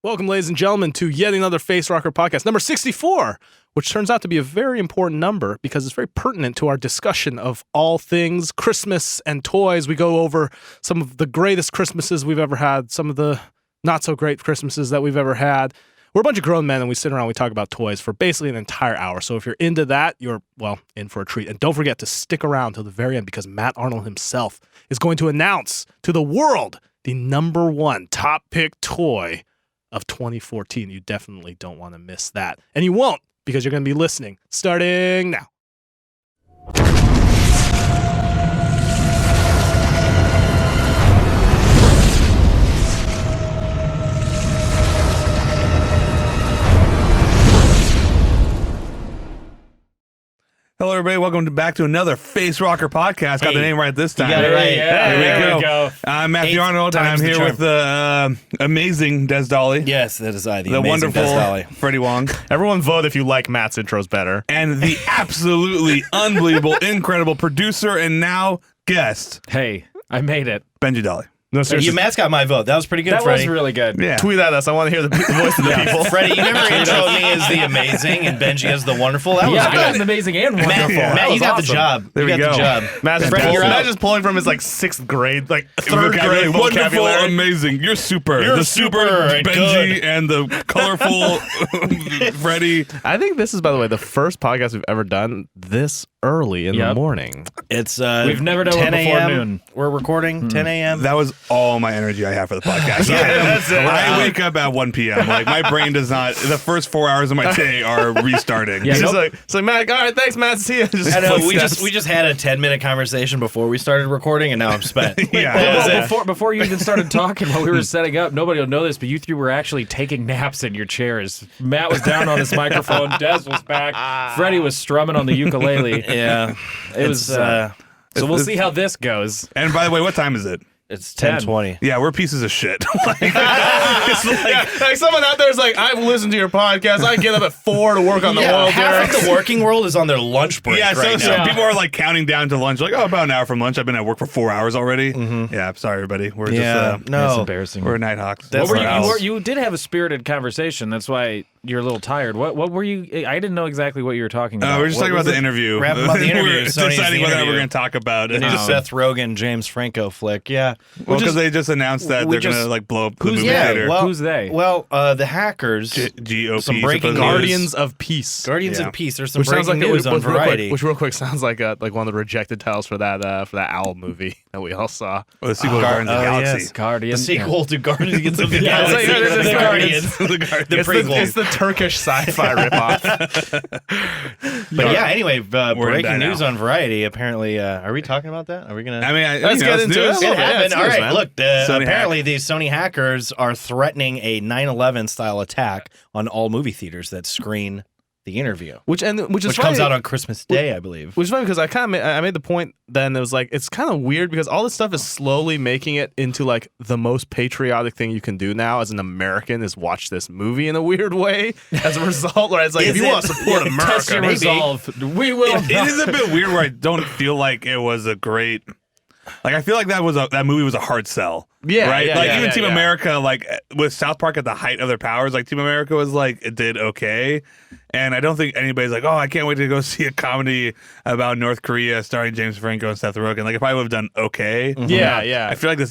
Welcome, ladies and gentlemen, to yet another Facerocker Podcast, number 64, which turns out to be a very important number because it's very pertinent to our discussion of all things Christmas and toys. We go over some of the greatest Christmases we've ever had, some of the not-so-great Christmases that we've ever had. We're a bunch of grown men, and we sit around and we talk about toys for basically an entire hour. So if you're into that, you're, well, in for a treat. And don't forget to stick around till the very end because Matt Arnold himself is going to announce to the world the number one top pick toy of 2014. You definitely don't want to miss that. And you won't because you're going to be listening starting now. Hello, everybody. Welcome back to another Facerocker Podcast. Got the name right this time. You got it right. Yeah, there we go. I'm Matthew Arnold, and I'm here with the amazing Des Dolly. Yes, that is I, the wonderful Des Dolly. Freddie Wong. Everyone vote if you like Matt's intros better. And the absolutely unbelievable, incredible producer and now guest, Hey, I made it. Benji Dolly. No, Your Matt's got my vote. That was pretty good, That Freddie. was really good. Yeah. Tweet at us. I want to hear the voice of the people. Freddie, you never introed me as the amazing and Benji as the wonderful. That was Yeah, good. that was amazing and wonderful. Matt, you got the job. There we you got go. the job. Matt's Freddie, you're out. just pulling from his like sixth grade, like third grade Wonderful, vocabulary. amazing. You're super. You're the super and Benji good. and the colorful Freddie. I think this is, by the way, the first podcast we've ever done this early in the morning. It's We've never done 10 one before a.m. noon. We're recording 10 a.m. That was all my energy I have for the podcast. That's it. I wake up at 1 p.m. Like, my brain does not, the first 4 hours of my day are restarting. Yeah, It's just nope. like, it's like, Matt, all right, thanks, Matt. See you. Just I know, footsteps. we just had a 10-minute conversation before we started recording, and now I'm spent. Yeah. That was Well, it. before you even started talking while we were setting up, nobody will know this, but you three were actually taking naps in your chairs. Matt was down on his microphone. Des was back. Freddie was strumming on the ukulele. Yeah. It was. So we'll see how this goes. And by the way, what time is it? It's 10. 10:20. Yeah, we're pieces of shit. like someone out there is like, I've listened to your podcast. I get up at 4 to work on the oil half derricks. of the working world is on their lunch break Yeah, right so now. people are like counting down to lunch, like, oh, about an hour from lunch. I've been at work for 4 hours already. Yeah, sorry, everybody. We're just, It's no. embarrassing. we're Nighthawks. That's What were owls. you did have a spirited conversation. That's why you're a little tired. What were you? I didn't know exactly what you were talking about. We're just talking about the interview. Wrap about the interview. We're Sony's deciding the whether interview. we're going to talk about it. The new Seth Rogen, James Franco flick. Yeah. Well, because they just announced that we they're going just- to like blow up the Who's- movie yeah, theater. Well, Who's they? Well, the hackers. GOP. Some breaking supposedly. Guardians of Peace. Guardians Yeah. of Peace. There's some Which sounds breaking like news on Variety. Which real quick sounds like one of the rejected titles for that owl movie that we all saw. Or the sequel to Guardians of the Galaxy. yes. Guardian. The sequel to Guardians of the Yeah, it's Galaxy. like- The Guardians. The The prequel. It's the Turkish sci-fi ripoff. But yeah, anyway, die breaking news now. on Variety. Apparently, are we talking about that? Are we going to? I mean, Let's get it's into news. it. It Yeah, happened. it's All news, right, man. look, Sony apparently these Sony hackers are threatening a 9/11 style attack on all movie theaters that screen The Interview, Which is which funny. comes out on Christmas Day, I believe. Which is funny because I made the point then it was like it's kind of weird because all this stuff is slowly making it into like the most patriotic thing you can do now as an American is watch this movie in a weird way. As a result, where it's like if Is you it? want to support Yeah, America, Test your maybe. resolve. We will. It is a bit weird where I don't feel like it was a great. Like I feel like that movie was a hard sell. Yeah, right. yeah, like yeah, even yeah, Team yeah. America, like with South Park at the height of their powers, like Team America was like it did okay, and I don't think anybody's like, oh, I can't wait to go see a comedy about North Korea starring James Franco and Seth Rogen. Like it probably would have done okay. Yeah, yeah. I feel like I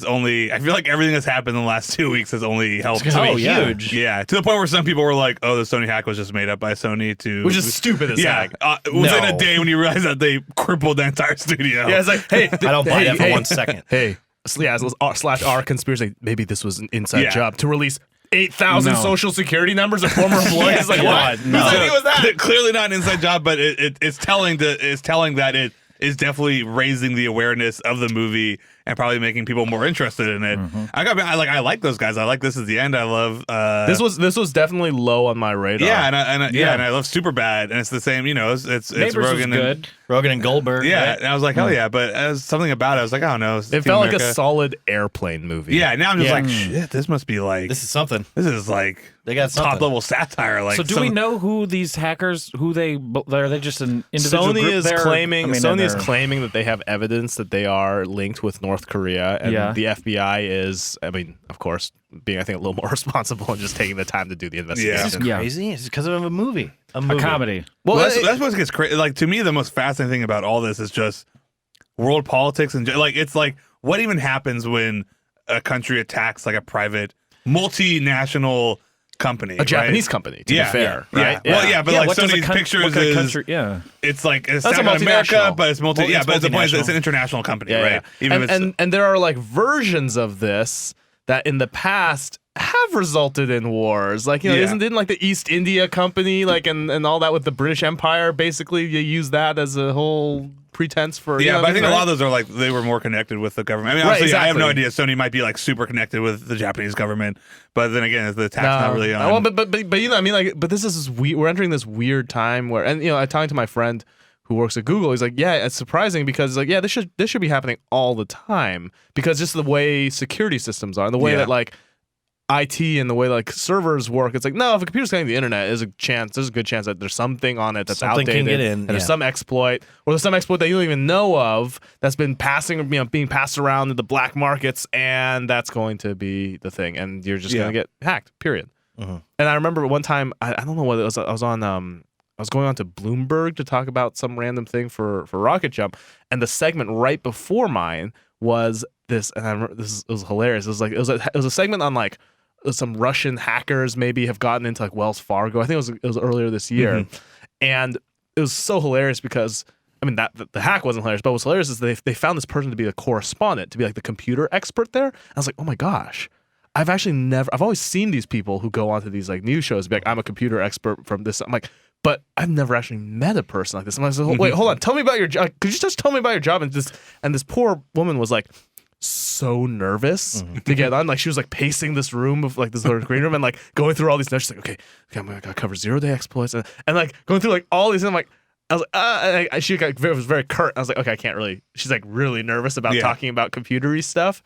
feel like everything that's happened in the last 2 weeks has only helped. It's gonna Oh, be yeah. huge. Yeah, to the point where some people were like, "Oh, the Sony hack was just made up by Sony to," Which is stupid as yeah, heck. within No. a day when you realize that they crippled the entire studio. Yeah, it's like, hey, I don't buy that for hey, 1 second. Hey, yeah, /R conspiracy. Maybe this was an inside Yeah. job to release 8,000 No. social security numbers of former employees. Like, what? God, no. Whose idea was that? Clearly not an inside job, but it's telling that it is definitely raising the awareness of the movie and probably making people more interested in it. I like those guys. I like This Is the End. I love This was definitely low on my radar. and I love Superbad, and it's the same. You know, it's Neighbors was Rogen good. Rogen and Goldberg. Yeah, right? and I was like, hell yeah, but as something about it, I was like, I don't know. It felt like a solid airplane movie. Yeah, now I'm just Yeah. like, shit, this must be like This is something. this is like They got something. top level satire. Like, So do we know who these hackers? Are they just an individual Sony group is there? claiming I mean, Sony is they're- claiming that they have evidence that they are linked with North Korea, and Yeah. the FBI is, I mean, of course, being I think a little more responsible and just taking the time to do the investigation. Is this Yeah. crazy? It's because of a movie. A comedy. Well, that's what gets crazy. Like to me, the most fascinating thing about all this is just world politics and like it's like what even happens when a country attacks like a private multinational company, a Japanese company, to be fair, right? Yeah. Well, yeah, but like what does a Sony's what pictures kind of is country? Yeah. it's like it's That's a not America, multinational. but it's multi. Well, yeah, it's but the point is multinational. it's an international company, Yeah, right? yeah. Even if it's, And there are like versions of this that in the past have resulted in wars. Like, you know, Yeah. didn't like the East India Company, like and all that with the British Empire, basically you use that as a whole pretense for yeah, you know but I think a lot of right? those are like they were more connected with the government. I mean, Right, obviously, I have no exactly. idea. Sony might be like super connected with the Japanese government, but then again, the attack's not really on. Well, but you know, I mean, like, but this is we're entering this weird time where, and you know, I'm talking to my friend who works at Google. He's like, yeah, it's surprising because like, yeah, this should be happening all the time because just the way security systems are, and the way Yeah. that like IT and the way like servers work. It's like, no, if a computer's connecting to the internet, there's a good chance that there's something on it that's Something can outdated, get in, and there's yeah. some exploit, or there's some exploit that you don't even know of that's been being passed around in the black markets, and that's going to be the thing, and you're just Yeah. gonna get hacked. Period. Mhm. And I remember one time, I don't know what it was. I was going on to Bloomberg to talk about some random thing for RocketJump, and the segment right before mine was this, and I remember it was hilarious. It was a segment on like some Russian hackers maybe have gotten into like Wells Fargo. I think it was earlier this year, and it was so hilarious because I mean that the hack wasn't hilarious, but what was hilarious is they found this person to be a correspondent, to be like the computer expert there. I was like, oh my gosh. I've always seen these people who go onto these like news shows be like, I'm a computer expert from this. I'm like, but I've never actually met a person like this. I'm like, wait, hold on. Tell me about your job. Could you just tell me about your job? And this poor woman was like so nervous to get on. Like she was like pacing this room of like this little green room and like going through all these notes. She's like, okay, I'm gonna cover 0-day exploits and like going through like all these. And I'm like, I was like, she was very curt. I was like, okay, I can't really. She's like really nervous about talking about computery stuff.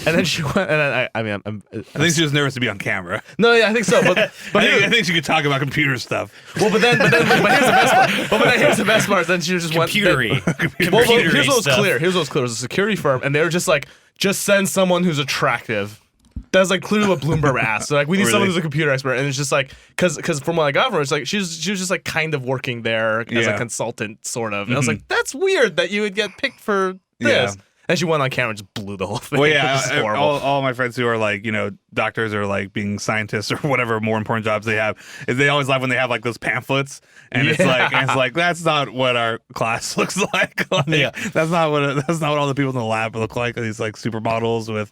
And then she went, and then I think she was nervous to be on camera. no, yeah, I think so. But I think she could talk about computer stuff. well, but here's the best part. But then here's the best part. Then she just Computery. went. Well, here's what was stuff. clear. Here's what was clear. It was a security firm, and they were just like, just send someone who's attractive. That's like clearly what Bloomberg asked. So like, we need someone Really? who's a computer expert, and it's just like, because from what I got from her, it's like she was just like kind of working there as a Yeah. consultant, sort of. And I was like, that's weird that you would get picked for this. Yeah. And she went on camera and just blew the whole thing. Well, yeah, which is horrible. all my friends who are like, you know, doctors or like being scientists or whatever more important jobs they have, is they always laugh when they have like those pamphlets, and it's like that's not what our class looks like. Like, that's not what all the people in the lab look like. These like supermodels with,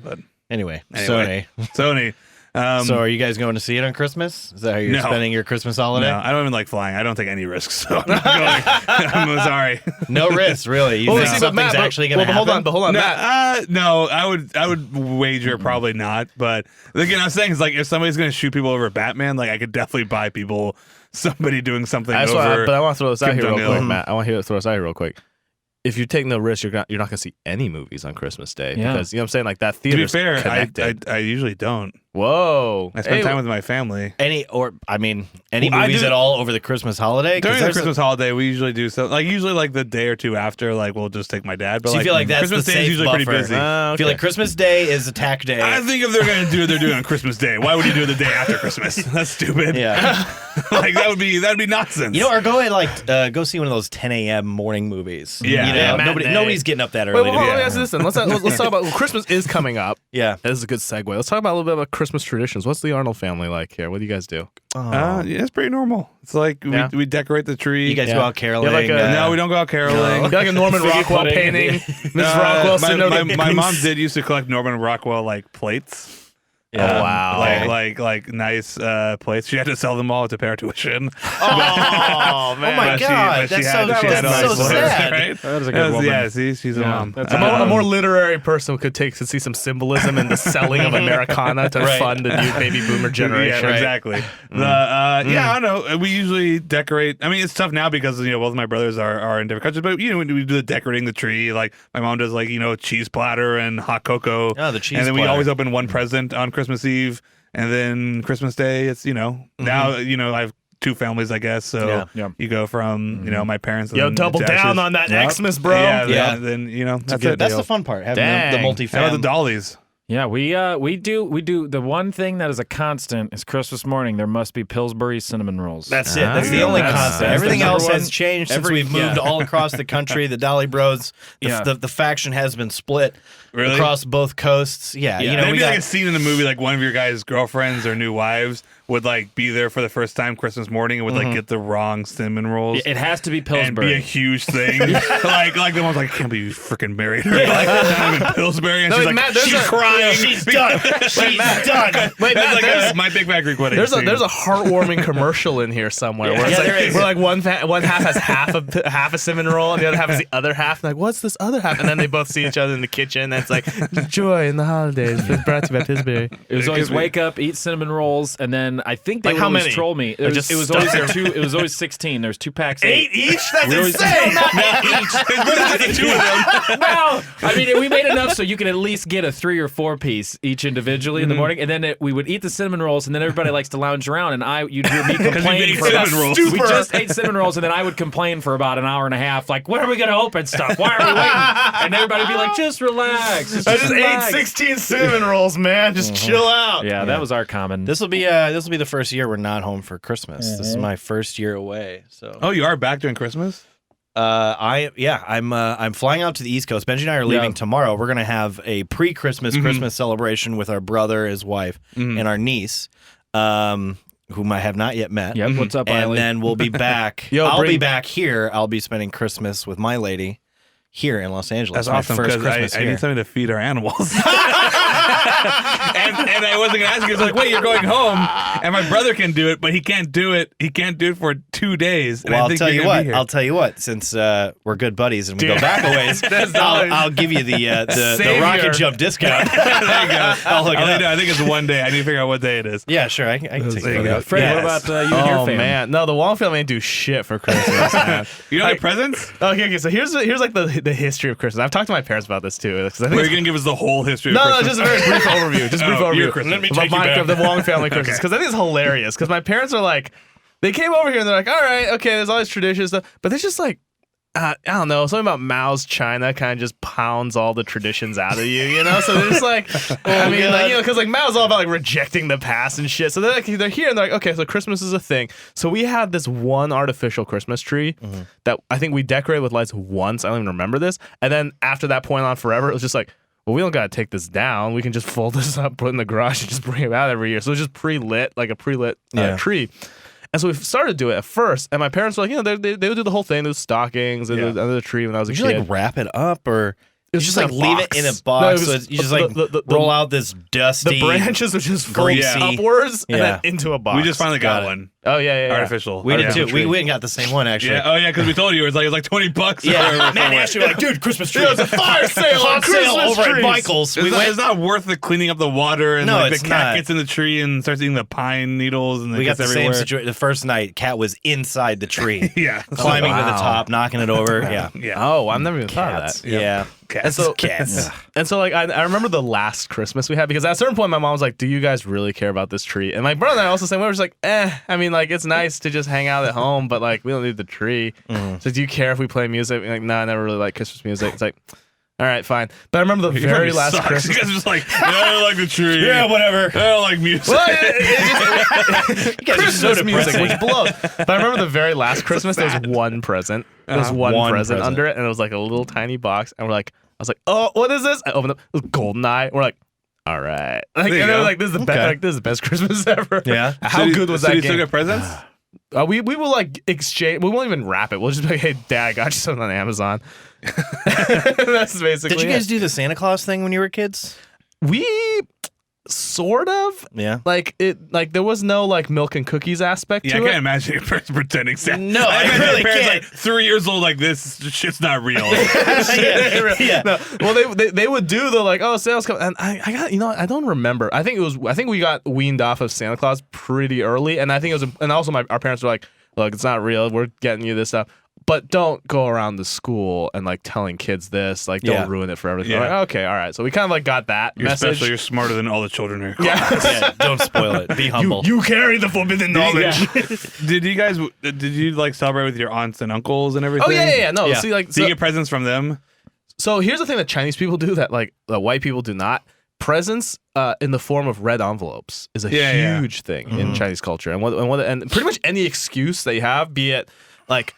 but Anyway, Anyway. Sony. So are you guys going to see it on Christmas? Is that how you're No. spending your Christmas holiday? No, I don't even like flying. I don't take any risks, so I'm not going. I'm sorry. No risk, really. You Well, think see, but something's Matt, actually going to but happen? hold on, No, Matt. no, I would wager probably not. But again, I was saying is like if somebody's gonna shoot people over Batman, like I could definitely buy somebody doing something That's over. why, but I want to throw this out Kim here real Jong-il. quick, Matt. I want to throw this out here real quick. If you take no risk, you're not going to see any movies on Christmas Day Yeah. because you know what I'm saying. Like that to be theater's fair, connected. I usually don't. Whoa! I spend time with my family. Any Well, I movies do- at all over the Christmas holiday? 'Cause During the there's Christmas holiday, we usually do so. Like usually, like the day or two after, like we'll just take my dad. But So you feel like that's Christmas the Day is safe usually buffer. pretty busy. I feel like Christmas Day is attack day. I think if they're gonna do it, they're doing it on Christmas Day. Why would you do it the day after Christmas? That's stupid. yeah. Like that'd be nonsense. You know, or go and like go see one of those 10 a.m. morning movies. Yeah. You know, Yeah, matinee. nobody's getting up that Wait, early. well, to hold do on, that. let me ask this then. Let's talk about Christmas is coming up. Yeah. This is a good segue. Let's talk about a little bit about Christmas traditions. What's the Arnold family like here? What do you guys do? yeah, it's pretty normal. It's like Yeah. we decorate the tree. You guys Yeah. go out caroling. Yeah, like a- No, we don't go out caroling. Like a Norman Figgy Rockwell pudding. painting. Mrs. Rockwell sitting over the my mom goose. did used to collect Norman Rockwell like plates. Yeah. Oh, wow. Like nice plates. She had to sell them all to pay our tuition. Oh man! Oh my God, that's so sad. Right? That is a good woman. Yeah, see, she's a mom. that's A more literary person could see some symbolism in the selling of Americana to Right. fund the new baby boomer generation. Yeah, exactly. Yeah, I don't know. We usually decorate. I mean, it's tough now because both of my brothers are in different countries. But we do the decorating the tree. Like my mom does, like cheese platter and hot cocoa. Oh, the cheese And then we platter. always open one present on Christmas Eve, and then Christmas Day. It's now I've two families, I guess. So you go from my parents. And double down on that Xmas, bro. Yeah. Then that's it. That's the fun part. Having the multi-family. How about the dollies? Yeah, we do. The one thing that is a constant is Christmas morning. There must be Pillsbury cinnamon rolls. That's it. That's the only constant. Everything else has changed since we've moved all across the country. The Dolly Bros, the faction has been split across both coasts. Yeah. Maybe like a scene in the movie, like one of your guys' girlfriends or new wives would like be there for the first time Christmas morning and would like get the wrong cinnamon rolls. It has to be Pillsbury. And be a huge thing. like the one's like, I can't believe you freaking married her. Like, not even Pillsbury. And she's like, Matt, she's crying. She's done. She's done. Wait, Matt, like My Big Fat Greek Wedding. There's a heartwarming commercial in here somewhere where it's like one half has half a cinnamon roll and the other half is the other half. And like, what's this other half? And then they both see each other in the kitchen. And it's like, joy in the holidays. Brought to you by Pillsbury. It was always wake up, eat cinnamon rolls, and then I think they would always troll me. It was always 16. There's 2 packs. 8 each? That's insane. Not 8 each. There's 2 of them. Well, I mean, we made enough so you could at least get a 3 or 4 piece each individually in the morning, and then we would eat the cinnamon rolls, and then everybody likes to lounge around, and you'd hear me complain for about rolls. We just ate cinnamon rolls, and then I would complain for about an hour and a half, like, when are we going to open stuff? Why are we waiting? And everybody would be like, just relax. I just ate 16 cinnamon rolls, man. Just chill out. Yeah, that was our common. This will be the first year we're not home for Christmas. This is my first year away. So. Oh, you are back during Christmas? I'm flying out to the East Coast. Benji and I are leaving tomorrow. We're gonna have a pre-Christmas Christmas celebration with our brother, his wife, and our niece, whom I have not yet met. Yep. What's up, And Eiley? then we'll be back. I'll be back here. I'll be spending Christmas with my lady here in Los Angeles. That's awesome because I need something to feed our animals. and I wasn't gonna ask you. It's like, wait, you're going home, and my brother can do it, but he can't do it. He can't do it for 2 days. And Well, I think I'll tell you what. Since we're good buddies and we go back a ways, I'll give you the RocketJump discount. There you go. I'll hook it up. I think it's one day. I need to figure out what day it is. Yeah, sure. I can take There you it. go. Fred, what about you and your family? Man, no, the Wong family ain't do shit for Christmas. Man. You don't get presents? Okay. So here's like the history of Christmas. I've talked to my parents about this too. I think Are you gonna give us the whole history? No, of Christmas? just a very brief overview. Just brief overview. your Christmas. Let me Of take you back. the Wong family Christmas because I think it's hilarious. Because my parents are like, they came over here and they're like, all right, okay, there's all these traditions stuff, but they're just like, I don't know, something about Mao's China kind of just pounds all the traditions out of you, you know? So they're just like, because like Mao's all about like rejecting the past and shit. So they're here and they're like, okay, so Christmas is a thing. So we had this one artificial Christmas tree that I think we decorated with lights once. I don't even remember this. And then after that point on forever, it was just like, well, we don't got to take this down. We can just fold this up, put it in the garage, and just bring it out every year. So it's just pre-lit, like a pre-lit tree. And so we started to do it at first, and my parents were like, they would do the whole thing, those stockings under the tree when I was a kid. Did you like wrap it up or? It was just just like in a leave box. it in a No, box. it was- So you just like roll out this dusty. The branches would just fold greasy. upwards and Yeah. then into a box. We just finally got Got it. one. Oh yeah. Artificial. We did Artificial too. tree. We went and got the same one actually. Yeah. Oh yeah, because we told you it was like $20. Yeah. Man asked you like, dude, Christmas tree. It was a fire sale on Hot sale Christmas over trees. at Michael's. It's not worth the cleaning up the water and No, like it's the cat not. gets in the tree and starts eating the pine needles and We got the everywhere. same situation. The first night, Cat was inside the tree. Yeah. Climbing to the wow. top, knocking it over. Yeah. Yeah. Oh, I've never even thought of Cats. that. Yeah. And so, Cats. and so, like, I remember the last Christmas we had because at a certain point, my mom was like, "Do you guys really care about this tree?" And my brother and I also said, "We were just like, I mean, like, it's nice to just hang out at home, but like, we don't need the tree." So, do you care if we play music? We're like, no, I never really like Christmas music. It's like, all right, fine. But I remember the very last Christmas. You guys are just like, I don't like the tree. Yeah, whatever. I don't like music. Well, Christmas Christmas music, which blows. But I remember the very last Christmas, there was one present. There was one present under it, and it was like a little tiny box. And I was like, oh, what is this? I opened up. It was GoldenEye. We're like, all right. Like, you and they were go. like, this is the best. Like, this is the best Christmas ever. Yeah. How good was that you game? still get presents? We will like exchange. We won't even wrap it. We'll just be like, hey, Dad, I got you something on Amazon. That's basically. Did you it. guys do the Santa Claus thing when you were kids? We sort of. Yeah. Like it. Like there was no like milk and cookies aspect Yeah, I to can't it. imagine your parents pretending Santa. No, I imagine really your parents can't. like 3 years old like this shit's not real. Yeah. No, well, they would do the like, oh, Santa's coming, and I got, I don't remember. I think we got weaned off of Santa Claus pretty early, and I think it was, and also our parents were like, look, it's not real. We're getting you this stuff. but don't go around the school and like telling kids this. Like, don't ruin it for everything. Yeah. Like, okay, all right. So we kind of like got that You're message. special. You're smarter than all the children here. Yeah, don't spoil it. Be humble. You carry the forbidden knowledge. Did you like celebrate with your aunts and uncles and everything? Oh yeah. No, Yeah. see, like, So you get presents from them? so here's the thing that Chinese people do that like the white people do not. Presents in the form of red envelopes is a huge thing in Chinese culture, and pretty much any excuse that you have, be it like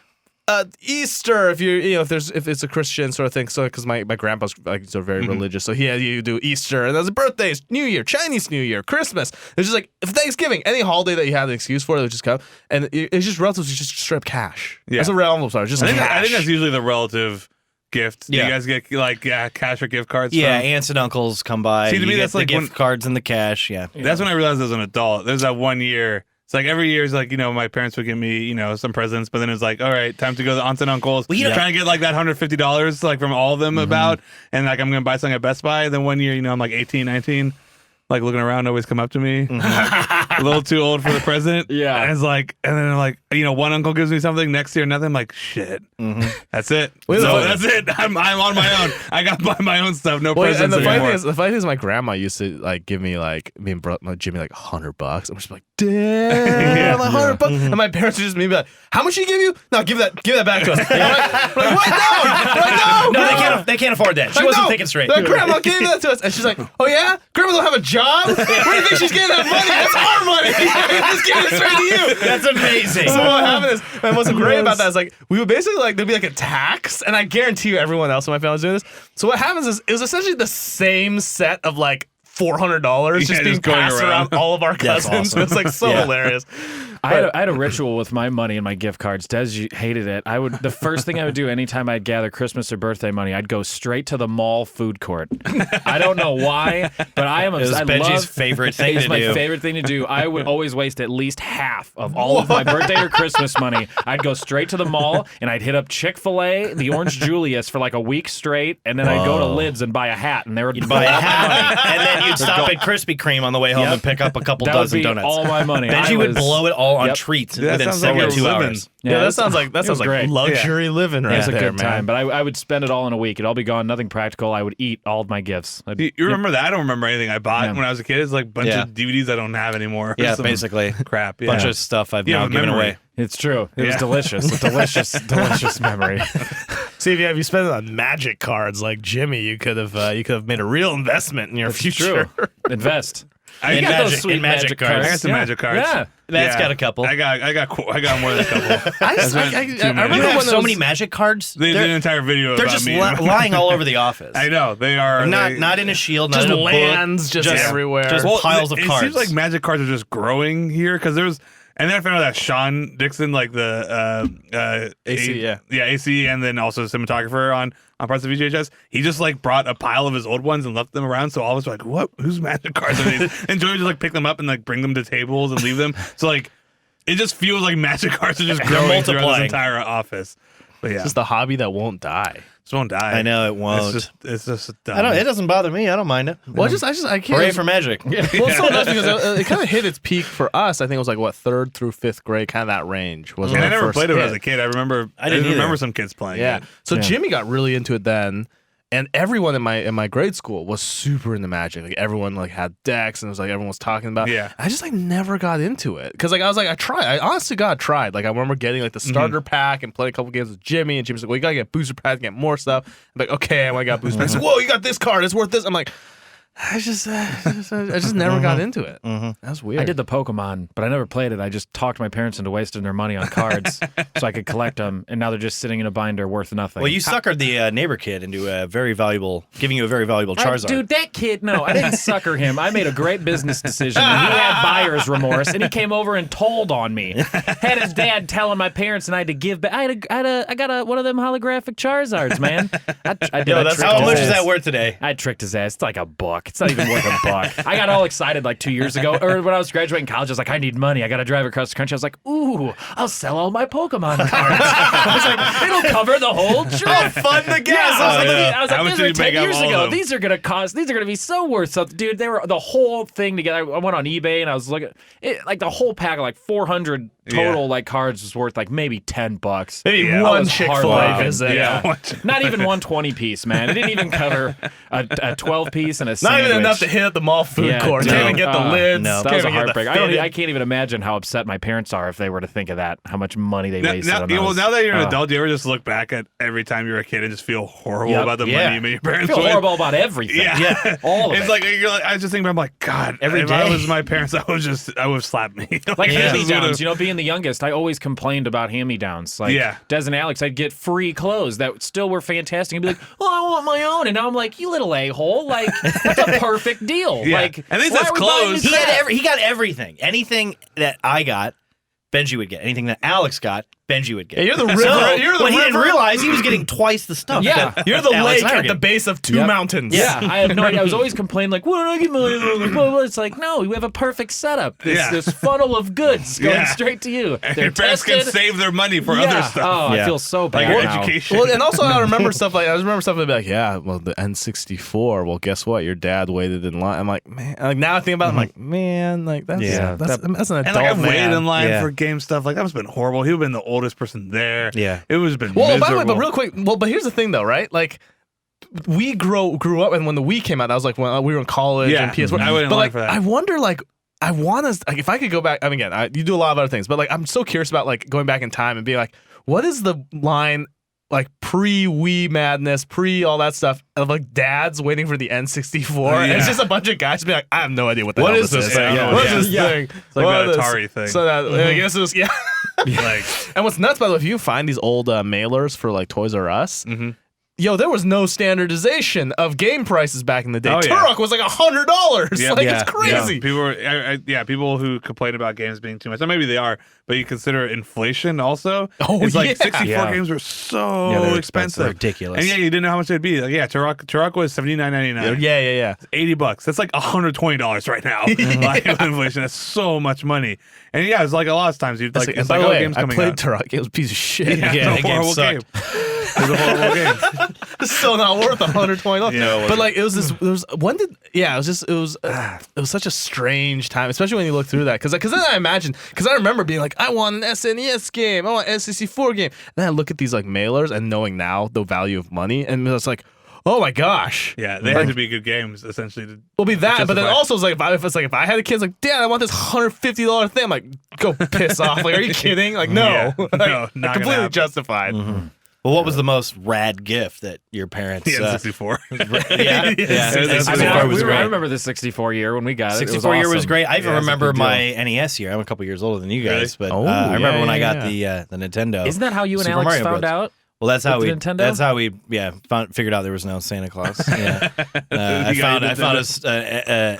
Easter, if if it's a Christian sort of thing. So because my grandpa's like sort of very religious, so you do Easter, and there's birthdays, New Year, Chinese New Year, Christmas. It's just like if Thanksgiving, any holiday that you have an excuse for, they just come, and it's just relatives. You just strip cash. Yeah. That's what red envelopes are. Just I think cash. that's usually the relative gift. Yeah. You guys get like cash or gift cards? Yeah, from? aunts and uncles come by. See, to you me, get that's the like gift cards and the cash. Yeah. That's when I realized as an adult. There's that 1 year. It's like every year is like, my parents would give me, some presents, but then it's like, all right, time to go to the aunts and uncles. Well, trying to get like that $150 like from all of them about, and like I'm going to buy something at Best Buy. Then 1 year, I'm like 18, 19, like looking around, always come up to me. A little too old for the present. Yeah. And it's like, and then like, one uncle gives me something, next year nothing. I'm like, shit. That's it. Wait, So wait. that's it. I'm on my own. I got to buy my own stuff. No Well, and presents the funny anymore. thing is, my grandma used to like give me like Jimmy like $100. I'm just like, damn, like $100. And my parents would just be like, how much did he give you? No, give that back to us. I'm like, what? No, No, they can't afford that. She Like, wasn't no, thinking straight. Grandma gave that to us, and she's like, "Oh yeah, Grandma don't have a job. Where do you think she's getting that money? That's our money. Just give it straight to you." That's amazing. So what happened is, and what's great about that is like we would basically like there'd be like a tax, and I guarantee you everyone else in my family's doing this. So what happens is it was essentially the same set of like $400 just being just going passed around all of our That's cousins. awesome. It was like so hilarious. I had a ritual with my money and my gift cards. Des hated it. The first thing I would do anytime I'd gather Christmas or birthday money, I'd go straight to the mall food court. I don't know why, but I am It was obsessed. Benji's favorite thing It's to my do. favorite thing to do. I would always waste at least half of all of my birthday or Christmas money. I'd go straight to the mall and I'd hit up Chick-fil-A, the Orange Julius for like a week straight, and then I'd go to Lids and buy a hat, and they would You'd buy a hat, and then you'd stop at Krispy Kreme on the way home and pick up a couple That dozen would be donuts. all my money. Benji I would was- blow it all on Yep. treats That within sounds like you're 72 living. hours. Yeah, that it sounds like was great. luxury living right It was a there, good man. time, but I would spend it all in a week. It'd all be gone, nothing practical. I would eat all of my gifts. You remember that? I don't remember anything I bought Yeah. when I was a kid. It's like a bunch Yeah. of DVDs I don't have anymore. Yeah, Some basically. crap. Yeah. Bunch of stuff I've You now have a given memory. away. It's true. It was Yeah. delicious. A delicious, delicious memory. See, if you spent it on magic cards like Jimmy, you could have made a real investment in your future. True. Invest. I In got magic- those sweet in magic cards. I got some magic cards. Yeah. Matt's got a couple. I got more than a couple. I You remember have when so there many was- magic cards. They did an entire video They're about just me. lying all over the office. I know they are Not in a shield, not just in a book. lands just everywhere. just piles of it cards. seems like magic cards are just growing here because there's. And then I found out that Sean Dixon, like the AC, yeah. AC, and then also cinematographer on parts of VHS, he just like brought a pile of his old ones and left them around. So all of us were like, "What? Whose magic cards are these?" And Joey would just like pick them up and like bring them to tables and leave them. So like, it just feels like magic cards are just growing throughout multiplying. this entire office. But yeah, It's just the hobby that won't die. just won't die. I know it won't. It's just dumb. I don't. It doesn't bother me. I don't mind it. Well, I can't. Hooray for magic. Well, it's so nuts because it kind of hit its peak for us. I think it was like what 3rd through 5th grade, kind of that range. Was And when I never first played it hit. as a kid. I remember. I didn't remember either. some kids playing. Yeah. it. So Jimmy got really into it then, and everyone in my grade school was super into Magic. Like everyone like had decks, and it was like everyone was talking about. Yeah. I just like never got into it because like I was like I tried. I honestly tried. Like I remember getting like the starter pack and playing a couple games with Jimmy, and Jimmy's like, "Well, you gotta get booster packs, get more stuff." I'm like, "Okay," and I got booster packs. Like, "Whoa, you got this card? It's worth this." I'm like, I just never got into it. That's weird. I did the Pokemon, but I never played it. I just talked my parents into wasting their money on cards so I could collect them, and now they're just sitting in a binder worth nothing. Well, you suckered the neighbor kid into giving you a very valuable Charizard. Dude, that kid, no, I didn't sucker him. I made a great business decision. He had buyer's remorse, and he came over and told on me. Had his dad telling my parents, and I had to give back. I got one of them holographic Charizards, man. I did. I tricked How his much is ass. that worth today? I tricked his ass. It's like a buck. It's not even worth a buck. I got all excited like 2 years ago, or when I was graduating college. I was like, I need money. I got to drive across the country. I was like, ooh, I'll sell all my Pokemon cards. I was like, it'll cover the whole trip. Fun the Yeah, I was How like, much these did are you 10 make out years of all ago. of them? These are gonna be so worth something, dude. They were the whole thing together. I went on eBay and I was looking, like the whole pack of like 400 total like cards was worth like maybe $10. Maybe Yeah. one was Chick-fil-A heartbroken. visit. Yeah. Not even one 20-piece, man. It didn't even cover a 12-piece and a Not sandwich. even enough to hit at the mall food Yeah, court. no. Can't even get the lids. No. That Can't was a even get the heartbreak. fitted. I can't even imagine how upset my parents are if they were to think of that. How much money they wasted on Well, those. now that you're an adult, do you ever just look back at every time you were a kid and just feel horrible Yep. about the Yeah. money you made your I parents feel with? horrible about everything. Yeah. All of It's it. like you're like, I was just thinking, I'm like, God, Every if day. I was my parents, I would have slapped me. Like I just hand-me-downs, would've- you know, being the youngest, I always complained about hand-me-downs. Like, Yeah. Des and Alex, I'd get free clothes that still were fantastic. I'd be like, oh, I want my own. And now I'm like, you little a-hole. Like, that's a perfect deal. Yeah. Like, And these why is are we buying clothes. this He crap? he got everything. Anything that I got, Benji would get. Anything that Alex got, Benji would get. Yeah, you're the river. So, You're the when he didn't river. realize he was getting twice the stuff. Yeah. that You're the Alex lake and I were at the getting. base of two Yep. mountains. Yeah, I have no idea. I was always complaining, like, what did I get my blah, blah. It's like, no, we have a perfect setup. Yeah. This funnel of goods going Yeah. straight to you. And They're your parents tested. can save their money for Yeah. other stuff. Oh, Yeah. I feel so Like bad your now. education. Well, and also I remember stuff like they'd be like, yeah, well, the N64. Well, guess what? Your dad waited in line. I'm like, man. Like now I think about it, I'm like, man, like that's Yeah. that's an adult And like I've man. waited in line Yeah. for game stuff. Like that must have been horrible. He would have been the oldest person there. Yeah. It was been Well, miserable. by the way, but real quick, but here's the thing though, right? Like we grew up, and when the Wii came out, that was like when we were in college Yeah. and PS4. I wouldn't but lie like, for that. I wonder, like, I want to, like, if I could go back. I mean, again, you do a lot of other things, but like, I'm so curious about like going back in time and being like, what is the line? Like pre-Wii madness, pre all that stuff of like dads waiting for the N64. And it's Yeah. just a bunch of guys being like, I have no idea what the What hell is this thing? Yeah. Yeah. What is this Yeah. thing? It's like What that is- Atari thing. So that I guess it was like, And what's nuts, by the way, if you find these old mailers for like Toys R Us, yo, there was no standardization of game prices back in the day. Oh, yeah. Turok was like $100. Yeah. Like Yeah. it's crazy. Yeah, people were, people who complain about games being too much. Or maybe they are, but you consider inflation also. Oh, it's like yeah. 64 Yeah. games were so Yeah, they're expensive. ridiculous. And yeah, you didn't know how much it'd be. Like, yeah, Turok was $79.99. Yeah. $80. That's like $120 right now. Like with inflation, that's so much money. And yeah, it's like a lot of times you'd like. And It's by like, the oh, way, game's I coming played out. Turok. It was a piece of shit. Yeah, Yeah, it's that a game horrible game. sucked. It was a horrible game. It's still not worth $120. Yeah, it wasn't. but like it was this. It was when did? Yeah, it was such a strange time, especially when you look through that. Because then I imagine, because I remember being like, I want an SNES game, I want an N64 game. And then I look at these like mailers and knowing now the value of money, and it's like, oh my gosh. Yeah, they had to be good games essentially. Will be that, but then justify- also it's like if I had a kid, it's like, Dad, I want this $150 thing. I'm like, go piss off. Like, are you kidding? Like, no, Yeah, like, no, not gonna completely happen. justified. Well, what was the most rad gift that your parents? The N64. Yeah, That's- I mean, I was I great. remember the 64 year when we got it. It was 64 year was awesome. great. I even Yeah, it's a remember big deal. my NES year. I'm a couple years older than you guys, but Oh, I remember yeah, when I yeah, got the Nintendo. Isn't that how you and Super Alex Mario found Bros. out? Well, that's how With we. the Nintendo? That's how we. Yeah, figured out there was no Santa Claus. Yeah, I You got found your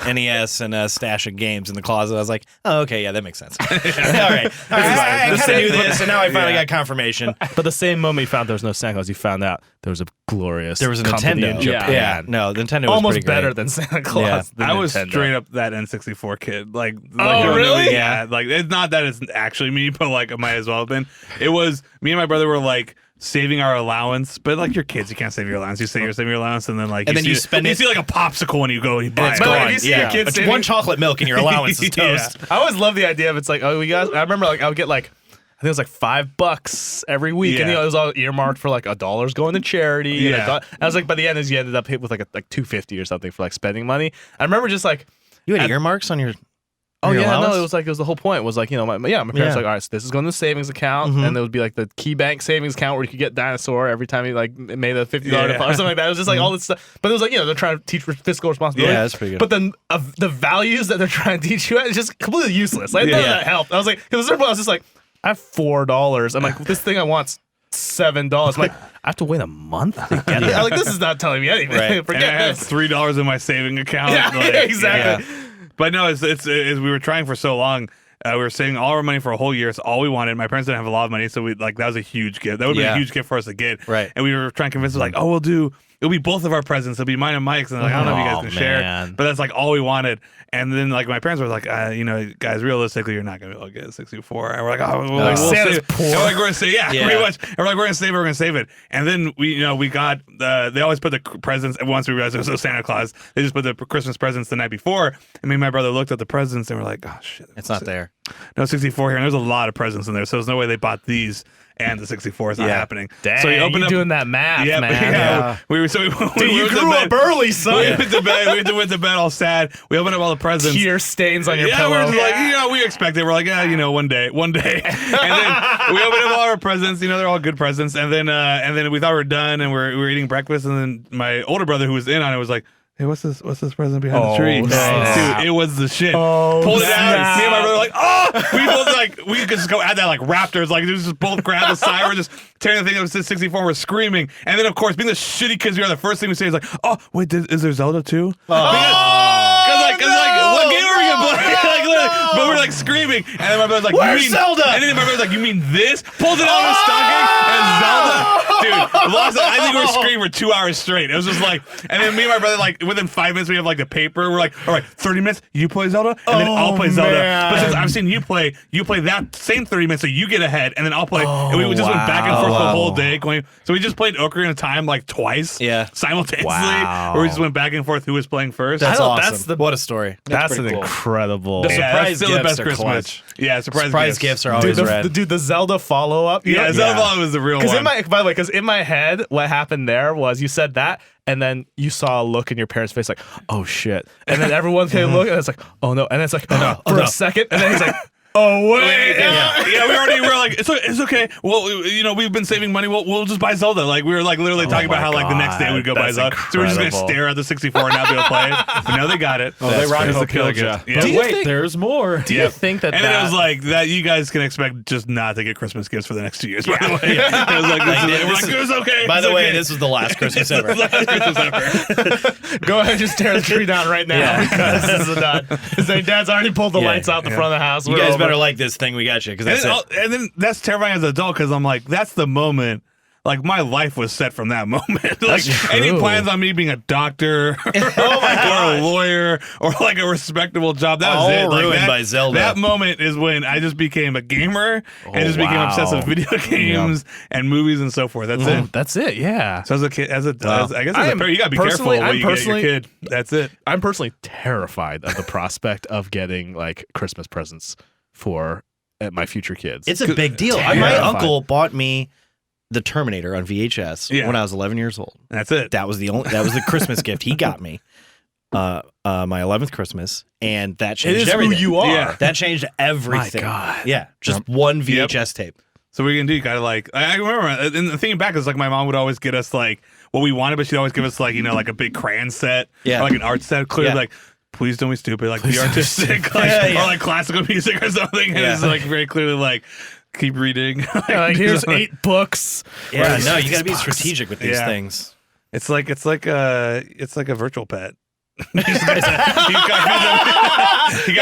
a NES and a stash of games in the closet. I was like, oh, okay, yeah, that makes sense. All right, I kind of knew this, and now I finally got confirmation. But the same moment you found there was no Santa Claus, you found out there was a glorious There was a company Nintendo. in Japan. Yeah, no, Nintendo was Almost pretty great. better than Santa Claus. than I was Nintendo. straight up that N64 kid. Like Oh, really? Yeah. Like it's not that it's actually me, but like it might as well have been. It was me and my brother were like saving our allowance, but like you're kids, you can't save your allowance. You say you're saving your allowance, and then like And then you spend you it- see like a popsicle when you go and you buy It's it. But like, gone. if you see Yeah. a kid It's saving- one chocolate milk and your allowance is Yeah. toast. I always love the idea of it's like, oh, we got. I remember like I would get like, I think it was like $5 every week, and Yeah. it was all earmarked for like $1 going to charity. And Yeah. I was like, by the end, you ended up hit with like $250 or something for like spending money. I remember just like, You had And- earmarks on your. oh your yeah, allowance? no, it was the whole point was like, you know, my parents Yeah. were like, all right, so this is going to the savings account, Mhm. and there would be like the key bank savings account where you could get dinosaur every time you like made a $50 Yeah. deposit or something like that. It was just like all this stuff, but it was like, you know, they're trying to teach fiscal responsibility. Yeah, that's pretty good. But then the values that they're trying to teach you at is just completely useless. Like none of Yeah. that helped. I was like, because at a certain point I was just like, I have $4. I'm like, this thing I want's $7. I'm like, I have to wait a month to get it. I'm like, this is not telling me anything. Right. And I Forget have this. $3 in my saving account. Yeah, like, exactly. yeah. But no, it's we were trying for so long. We were saving all our money for a whole year. It's all we wanted. My parents didn't have a lot of money, so we like that was a huge gift. That would be Yeah. a huge gift for us to get. Right. And we were trying to convince them like, oh, it'll be both of our presents. It'll be mine and Mike's. And like, I don't know if you guys can share. man. But that's like all we wanted. And then like my parents were like, you know, guys, realistically, you're not gonna be able to get a 64. And we're like, oh, well, like, we'll Santa's save. poor. And we're like, we're gonna say, yeah, Yeah. pretty much. And we're like, we're gonna save it. And then we got they always put the presents. And once we realized it was Santa Claus, they just put the Christmas presents the night before. And me and my brother looked at the presents and we're like, oh shit, It's not there. no 64 here, and there's a lot of presents in there, so there's no way they bought these and the 64 is not happening. Dang, so you open you up doing that math, man. Yeah. We went Dude, we you went to grew bed. up early, son. We went to bed all sad. We opened up all the presents. Tear stains on your Yeah, pillow. we're just like, we expect it. We're like, one day. And then we opened up all our presents. They're all good presents. And then we thought we were done, and we're eating breakfast. And then my older brother, who was in on it, was like, hey, what's this present behind the tree? Dude, it was the shit. Pulled it out. Me and my brother were like, we both we could just go at that like raptors. Like, just both grab the side. We're just tearing the thing up to 64. We're screaming. And then, of course, being the shitty kids we are, the first thing we say is like, oh, wait, is there Zelda too? Because what game are we going to play? But we're like screaming. And then my brother's like, where's Zelda? And then my brother's like, you mean this? Pulls it out of his stocking. And Zelda. Dude, lost it. I think we were screaming for 2 hours straight. It was just like, and then me and my brother, like, within 5 minutes, we have like the paper. We're like, all right, 30 minutes, you play Zelda, and then I'll play Zelda. But since I've seen you play that same 30 minutes, so you get ahead, and then I'll play. And we just went back and forth the whole day. So we just played Ocarina of Time like twice simultaneously. Where we just went back and forth who was playing first. That's awesome. What a story. That's an cool. incredible. The surprise still the gifts best are Christmas. clutch. Yeah, Surprise gifts are always rad. Dude, the Zelda follow-up. Yeah, Zelda was the real one. By the way, because in my head, what happened there was you said that, and then you saw a look in your parents' face like, oh shit. And then everyone came look, and it's like, oh no. And it's like, for a second, and then he's like, oh wait. Yeah, we were like, it's okay. Well, we've been saving money. We'll just buy Zelda. Like, we were like literally talking about how like the next day we'd go buy Zelda. So we're just gonna stare at the 64 and not be able to play it. But now they got it. Oh, they rock the killer killed gift. ya. Wait, there's more. Do you think that? And then it was like that. You guys can expect just not to get Christmas gifts for the next 2 years. By the way, it was like it was okay. By the way, this was the last Christmas ever. Go ahead and just tear the tree down right now because this is done. Dad's already pulled the lights out the front of the house. You guys better like this thing we got you, because that's it. And then that's terrifying as an adult, because I'm like, that's the moment. Like, my life was set from that moment. Like, any plans on me being a doctor or a lawyer or like a respectable job, that was it. Like, ruined by Zelda. That moment is when I just became a gamer and just became obsessed with video games and movies and so forth. That's it. That's it. Yeah. So as a kid, I guess as a parent, you gotta be careful what you get your kid. That's it. I'm personally terrified of the prospect of getting like Christmas presents for my future kids. It's a big deal. My uncle bought me the Terminator on VHS when I was 11 years old. That's it. That was the Christmas gift he got me. My 11th Christmas, and that changed everything. Who you are. Yeah. That changed everything. My God. Yeah, just one VHS tape. So what you can do, you gotta like, I remember, and the thing back is like my mom would always get us like what we wanted, but she'd always give us like, like a big crayon set or like an art set. Clearly like, please don't be stupid, like be artistic, like, or like classical music or something. And it's like very clearly like, keep reading. Like, here's 8 books. Yeah, no, you got to be strategic with these things. It's like a virtual pet. You got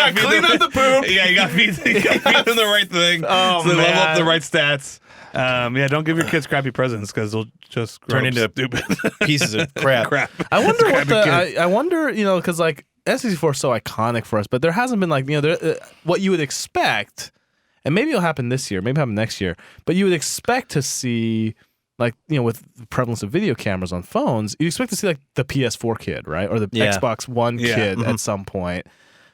to clean up the poop. Yeah, you got to feed them the right thing. Oh, so they level up the right stats. Don't give your kids crappy presents because they'll just turn into stupid pieces of crap. I wonder I wonder, because like N64 is so iconic for us, but there hasn't been like what you would expect. And maybe it'll happen this year, maybe happen next year. But you would expect to see, like, with the prevalence of video cameras on phones, you expect to see, like, the PS4 kid, right? Or the Xbox One kid at some point.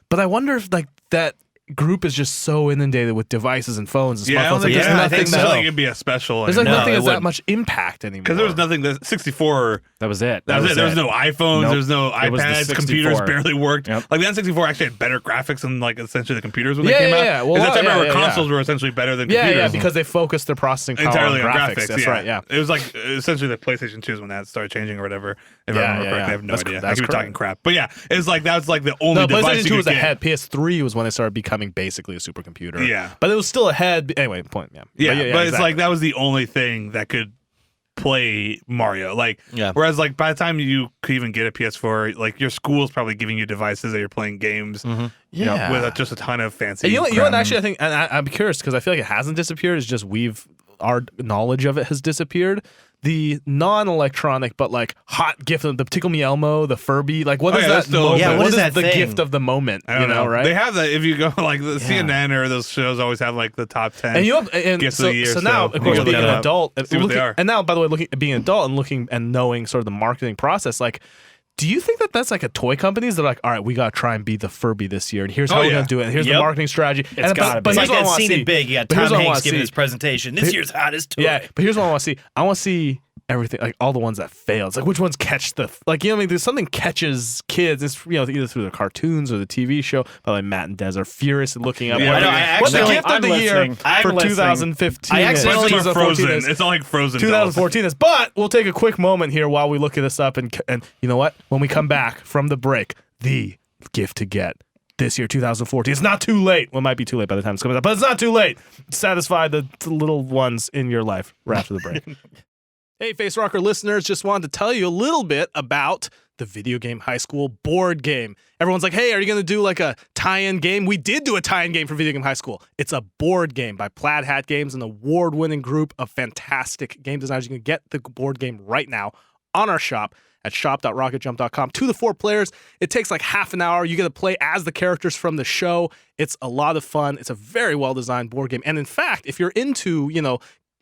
But I wonder if, like, that group is just so inundated with devices and phones and smartphones. Like, I think so. It'd be a special. There's like nothing that's that much impact anymore. Because there was nothing. The 64. That was it. There was no iPhones. Nope. There was no iPads. Computers barely worked. Yep. Like the N64 actually had better graphics than like essentially the computers when they came out. Yeah. Well, that's where consoles were essentially better than computers. Yeah, because they focused their processing power entirely on graphics. That's right. Yeah. It was like essentially the PlayStation 2 is when that started changing or whatever. If I remember correctly, I have no idea. I could be talking crap, but yeah, it's like that was like the only device. PlayStation 2 was ahead. PS3 was when they started becoming basically a supercomputer. Yeah, but it was still ahead. Anyway, point. Yeah, but it's like that was the only thing that could play Mario. Like, whereas like by the time you could even get a PS4, like your school's probably giving you devices that you're playing games. With just a ton of fancy. And you know what? Actually, I think, and I'm curious because I feel like it hasn't disappeared. It's just our knowledge of it has disappeared. The non-electronic, but like hot gift of the Tickle Me Elmo, the Furby, like what is that? What is that the thing? gift of the moment? I don't know, right? They have that if you go like the CNN or those shows always have like the top 10 and gifts of the year. So now, of course, being an adult, see what they are. And now, by the way, being an adult and looking and knowing sort of the marketing process, like Do you think that that's like a toy companies? They're like, all right, we got to try and be the Furby this year. And here's how we're going to do it. And here's the marketing strategy. It's gotta be. But It's here's like what I that want to scene see. in Big. You got But here's Tom what I wanna Hanks giving see. his presentation. This year's hottest toy. Yeah, but here's what I want to see. I want to see everything, like all the ones that fail. It's like which ones catch the, like, you know what I mean? There's something catches kids. It's, you know, either through the cartoons or the TV show. But like Matt and Des are furiously looking up. Yeah, What the I know, gift of the year for 2015 I is. accidentally- It's 2014 Frozen. is. It's not like Frozen. 2014 is. But we'll take a quick moment here while we look this up. And you know what? When we come back from the break, the gift to get this year, 2014. It's not too late. Well, it might be too late by the time it's coming up, but it's not too late. Satisfy the little ones in your life right after the break. Hey, Facerocker listeners, just wanted to tell you a little bit about the Video Game High School board game. Everyone's like, hey, are you going to do like a tie-in game? We did do a tie-in game for Video Game High School. It's a board game by Plaid Hat Games, an award-winning group of fantastic game designers. You can get the board game right now on our shop at shop.rocketjump.com. 2 to 4 players. It takes like half an hour. You get to play as the characters from the show. It's a lot of fun. It's a very well-designed board game. And in fact, if you're into, you know,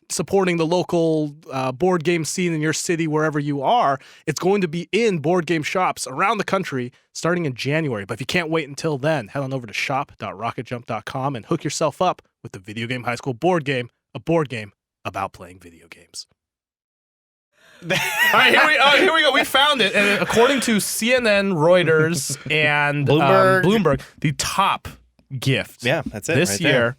supporting the local board game scene in your city, wherever you are, it's going to be in board game shops around the country starting in January. But if you can't wait until then, head on over to shop.rocketjump.com and hook yourself up with the Video Game High School board game, a board game about playing video games. All right, here we go. We found it. And according to CNN, Reuters, and Bloomberg, the top gift that's it this right year,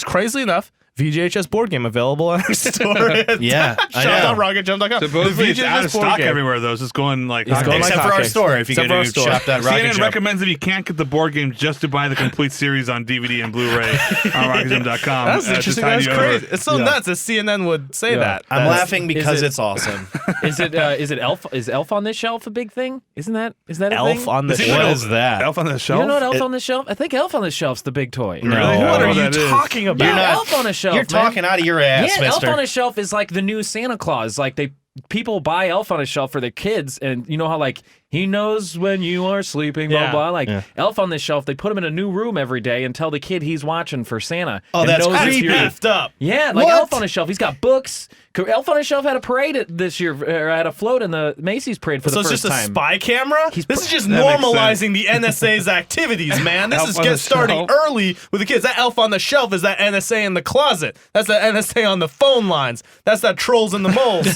crazily enough, VGHS board game available on our store at shop.rocketjump.com. Supposedly it's out of stock everywhere, though. So it's going like hotcakes. Except for our store. If you go to shop.rocketjump. CNN recommends if you can't get the board game, just to buy the complete series on DVD and Blu-ray on RocketJump.com. That's interesting. That's crazy. It's so nuts that CNN would say that. I'm laughing because it's awesome. Is it Elf? Is Elf on this shelf a big thing? Is that a thing? Elf on the shelf. What is that? Elf on the You Shelf? don't know what Elf on the Shelf? I think Elf on the Shelf's the big toy. Really? What are you That is. talking about? Yeah, Elf on a Shelf. You're talking out of your ass, Yeah, mister. Elf on a Shelf is like the new Santa Claus. Like people buy Elf on a Shelf for their kids, and you know how like he knows when you are sleeping, blah blah. Like Elf on the Shelf, they put him in a new room every day and tell the kid he's watching for Santa. Oh, and that's knows if creepy. you're- Effed up. Yeah, like What? Elf on a Shelf. He's got books. Elf on a Shelf had a parade this year, or had a float in the Macy's parade for So the it's first just a time. spy camera? This is just That makes normalizing the NSA's activities, man. This Elf is on the starting Shelf. early with the kids. That Elf on the Shelf is that NSA in the closet. That's that NSA on the phone lines. That's that Trolls and the Moles.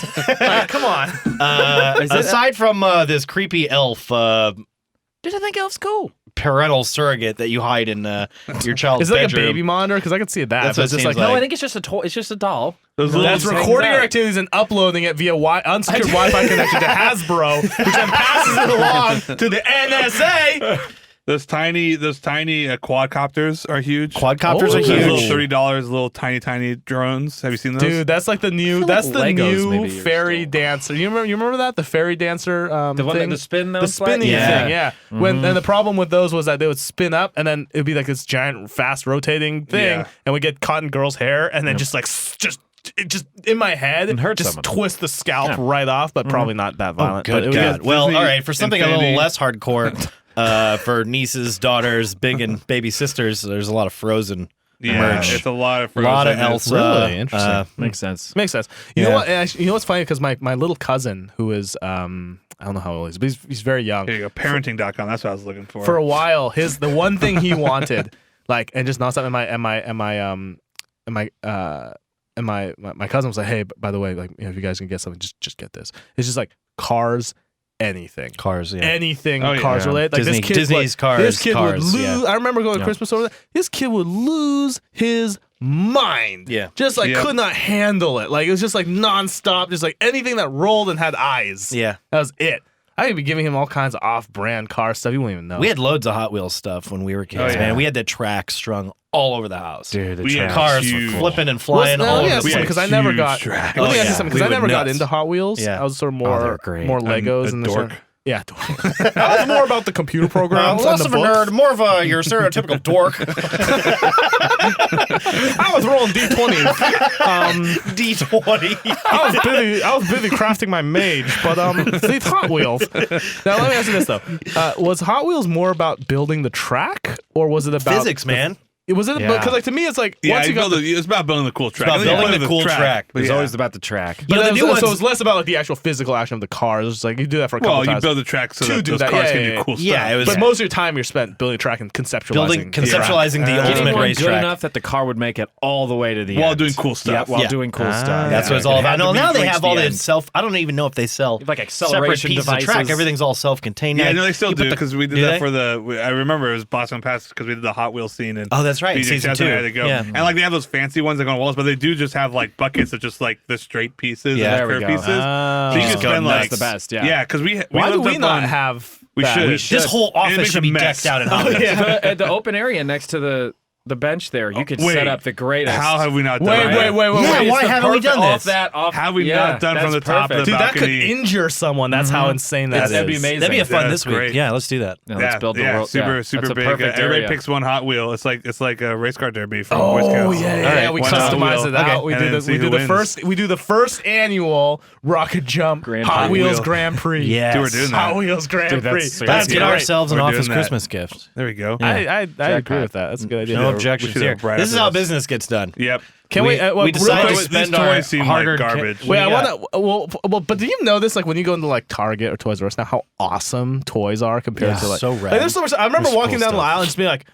Like, come on. Aside from this creepy elf Dude, I think Elf's cool. parental surrogate that you hide in your child's Is it like bedroom. a baby monitor? Because I could see that. That's but what it's it just seems like, No, like. I think it's just a toy. It's just a doll. Those little that's hangs recording your out. activities and uploading it via unsecured Wi-Fi connection to Hasbro, which then passes it along to the NSA. Those tiny quadcopters are huge. Quadcopters are Those huge. little $30 little tiny drones. Have you seen those? Dude, that's like the new. feel That's like the Legos new maybe are fairy still- dancer. You remember that the fairy dancer The one thing? that the spin the those spinning Yeah. thing, yeah. When and the problem with those was that they would spin up and then it'd be like this giant, fast rotating thing, Yeah. and we get caught in girls' hair, and then just in my head, And hurt just someone. twist the scalp right off, but probably not that violent. but it Good would God. get- Well, Disney all right. For something a Infinity. little less hardcore, for nieces, daughters, big and baby sisters, there's a lot of Frozen Yeah, merch. it's a lot of A lot of Frozen. Elsa. Really interesting. Makes sense. Makes sense. You Yeah. know what? And you know what's funny? Because my little cousin, who is I don't know how old he is, but he's very young. Here you go. Parenting.com. That's what I was looking for. For a while, the one thing he wanted, like, and just nonstop, and my cousin was like, hey, by the way, like, you know, if you guys can get something, just get this. It's just like Cars, anything. Cars, yeah. Anything Oh, yeah. Cars Yeah. related. Like Disney- this kid Disney's Cars, This kid Cars, would lose. yeah. I remember going to Yeah. Christmas over there. This kid would lose his mind. Yeah. Just like Yep. could not handle it. Like it was just like nonstop, just like anything that rolled and had eyes. Yeah. That was it. I could be giving him all kinds of off-brand car stuff. You wouldn't even know. We had loads of Hot Wheels stuff when we were kids, Oh, yeah. man. We had the tracks strung all over the house. Dude, We had Cars huge. flipping and flying Well, all let me over ask the you we something, had place. because I never huge got. tracks. Let me Oh, ask you yeah. something We because I were never got nuts. into Hot Wheels. Yeah. I was sort of they were more great. more Legos A and dork. Yeah, dork. I was more about the computer programs and less the of a books. nerd, more of a your stereotypical dork. I was rolling D20s. D20. I was busy crafting my mage, but these Hot Wheels. Now let me ask you this though: was Hot Wheels more about building the track, or was it about Physics, man. Was it? Yeah. Because like to me, it's like Yeah, once you got it's about building the cool track. about building the cool track. But It's yeah. always about the track. But Yeah, the it new was, so ones- it's less about like the actual physical action of the cars. It's like you do that for a couple Well, you times. build the track so To that do those that, cars yeah, can yeah, do yeah. cool stuff. Yeah, it was but most of your time you're spent building a track and conceptualizing. conceptualizing the Getting ultimate one good racetrack. enough that the car would make it all the way to the While end. doing cool stuff. Yeah, while Yeah. doing cool stuff. That's what it's Yeah. all It had about. to No, be now they reached have all the the end. I don't even know if they sell Like separate acceleration pieces of track. devices. Everything's all self-contained. Yeah, now. no, they still You put do the- because we did do that they? for I remember it was Boston Pass because we did the Hot Wheels scene and Oh, that's right, BJ season Chestnut 2. had to go. Yeah. And like they have those fancy ones that go on walls, but they do just have like buckets of just like the straight pieces Yeah, and there we curved go. pieces. So you just can go spend nuts. like That's the best, yeah. Yeah, because we Why do lived we up not on- have? We that? should. This whole And it office makes should a be mess. decked out in Hot Wheels. At the open area next to the bench there, you could Wait. set up the greatest. How have we not done Wait, that? wait, wait, wait, Yeah, wait. why It's the haven't we perfect- done off this? that? Off, How have we yeah, not done from that's the top of perfect. the Dude, that could balcony? injure someone. That's how insane that is. That'd be amazing. That'd be a fun Yeah, this that's week. great. Yeah, let's do that. Yeah, let's build the world. super yeah, super that's a big. perfect Everybody area. picks one Hot Wheel. It's like a race car derby from Oh Boy Scouts. yeah, yeah, All yeah. right, We one Hot customize Wheel. it out. Okay. We And do then the see who wins. we do the first annual Rocket Jump Grand Hot Prix. Wheels Wheel. Grand Prix. Yes. Dude, we're doing that. Hot Wheels Grand Dude, Prix. that's- Let's That's get great. ourselves an We're office doing that. Christmas gift. There we go. I agree Jackpot. with that. That's a good idea. No we objections should here. have right This is after how this. business gets done. Yep. Can we? we real decided quick, to These spend toys our seem like hard-earned garbage. Wait, I got- want to. Well, but do you know this? Like when you go into like Target or Toys R Us now, how awesome toys are compared Yeah, to like. so Like, rad. there's so much. I remember There's walking cool down the stuff. aisle and just being like,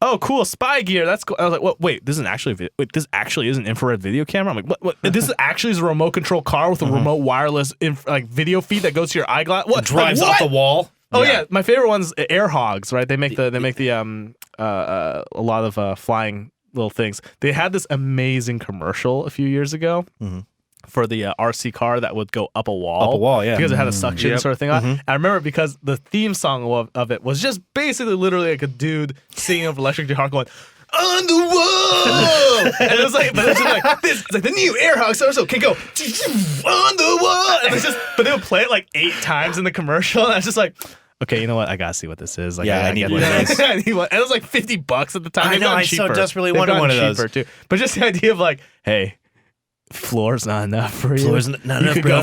"Oh, cool, spy gear. That's cool." I was like, "What? Wait, this isn't actually. Wait, this actually is an infrared video camera." I'm like, "What? This is actually is a remote control car with a remote wireless like video feed that goes to your eyeglass. What Drives like, off what? the wall. Oh yeah, my favorite one's Air Hogs, right? They make the a lot of flying little things. They had this amazing commercial a few years ago for the RC car that would go up a wall. Up a wall, yeah. Because it had a suction Yep. sort of thing on. And I remember it because the theme song of it was just basically literally like a dude singing of Electric Guitar going, "On the wall," and it was like, but it's just like this. It's like the new Air Hog so can go on the wall, and it's just. But they would play it like 8 times in the commercial, and I was just like, okay, you know what? I gotta see what this is. Like, Yeah, I need get one of this. I need one. And it was like $50 at the time. I They've know, gotten I so cheaper. desperately They've wanted gotten one of those. cheaper, too. But just the idea of like, hey, floor's not enough for you. Floor's not You enough, could bro. go,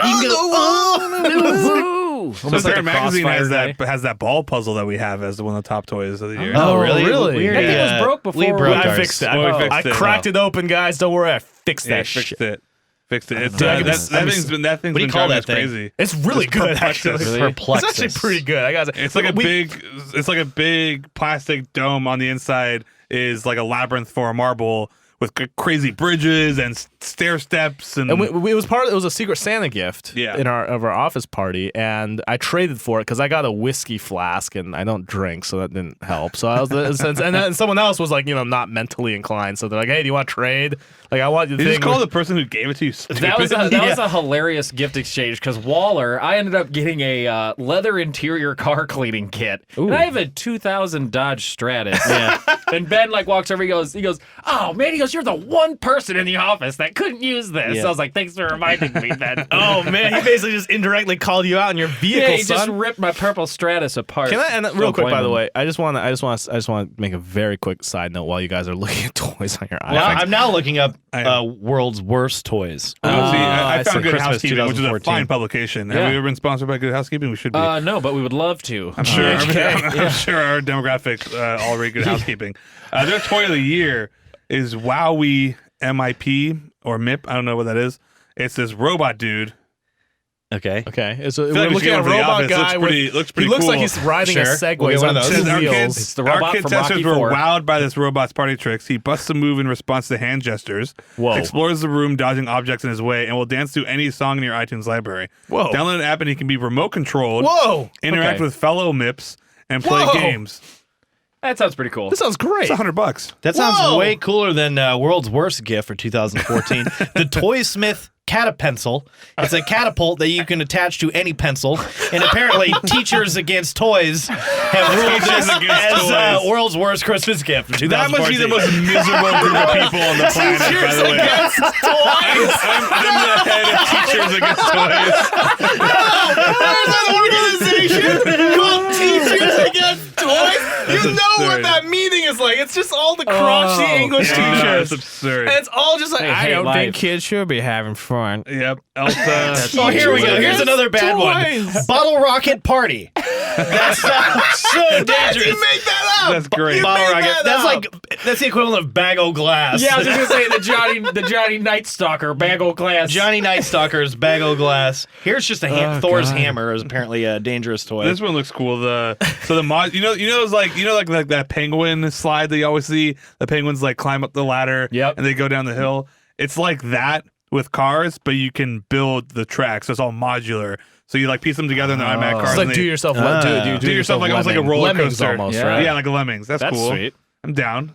on the wall. So Almost like Sarah a Magazine Crossfire has that ball puzzle that we have as one of the top toys of the year. Oh, really? Weird. That thing was broke before We we- broke I ours. fixed it. Well, we I fixed it. cracked it open, guys. Don't worry, I fixed Yeah, that shit. Fixed it. It's, Dude, I that can- thing's been What do you been call driving that us thing? crazy. It's really It's good, perplexus. actually. Really? It's actually pretty good. I gotta say, It's like a big plastic dome on the inside is like a labyrinth for a marble with crazy bridges and stair steps and And it was a Secret Santa gift Yeah. in our office party, and I traded for it because I got a whiskey flask and I don't drink, so that didn't help. So I was, and then someone else was like, not mentally inclined, so they're like, hey, do you want to trade? Like, I want you to you just think. call the person who gave it to you stupid. That was a hilarious gift exchange because Waller, I ended up getting a leather interior car cleaning kit, and I have a 2000 Dodge Stratus. Yeah. And Ben walks over, he goes, oh man, he goes, you're the one person in the office that couldn't use this. Yeah. So I was like, thanks for reminding me, Ben. Oh man, he basically just indirectly called you out in your vehicle, yeah, he just son. ripped my purple Stratus apart. Can I? And real Don't quick, blame by the him. way, I just want to make a very quick side note while you guys are looking at toys on your Well, iPhone. I'm now looking up I am. world's worst toys. See, I I found see. Good Christmas Housekeeping, which is a 2014. fine publication. Yeah. Have we ever been sponsored by Good Housekeeping? We should be. No, but we would love to. I'm sure. Okay. I'm sure our demographics all read Good Housekeeping. Their toy of the year is Wowie MIP or MIP. I don't know what that is. It's this robot dude. Okay. Okay, so like we're we looking should at a go for the robot office. guy. Looks pretty he looks cool. like he's riding a Sure. Segway. We'll get He's one on of those. two Says our wheels. kids, It's the robot our kid from testers Rocky were IV. wowed by this robot's party tricks. He busts a move in response to hand gestures, Whoa. explores the room, dodging objects in his way, and will dance to any song in your iTunes library. Whoa. Download an app and he can be remote controlled, Whoa! interact Okay. with fellow MIPs, and play Whoa. games. That sounds pretty cool. This sounds great. It's $100. That sounds Whoa! way cooler than world's worst gift for 2014. The Toy Smith Catapencil. It's a catapult that you can attach to any pencil. And apparently, Teachers Against Toys have ruled Teachers this Against as Toys. world's worst Christmas gift for 2014. That must be the most miserable group of people on the planet, by the way. I'm the head of Teachers Against Toys. There's an organization called Teachers Against Toys. You know what absurd. that meeting is like. It's just all the crotchety English Yeah, teachers. it's absurd. And it's all just like, They I hate don't life. think kids should be having fun. Yep. Elsa. Oh, here we go. Here's another bad Toys. one. Bottle Rocket Party. That sounds so dangerous. You make that up. That's great. Bottle made rocket. that That's the equivalent of Bag-O Glass. Yeah, I was just gonna say the Johnny Night Stalker Bag-O Glass. Johnny Night Stalker's Bag-O Glass. Here's just a Thor's hammer is apparently a dangerous toy. This one looks cool. The mod, you know those like that penguin slide that you always see. The penguins like climb up the ladder, and they go down the hill. It's like that with cars, but you can build the track, so it's all modular. So you like piece them together in the automatic cars. It's like do yourself like almost like a roller Lemmings coaster, almost, Yeah. right? Yeah, like a Lemmings. That's cool. Sweet. I'm down.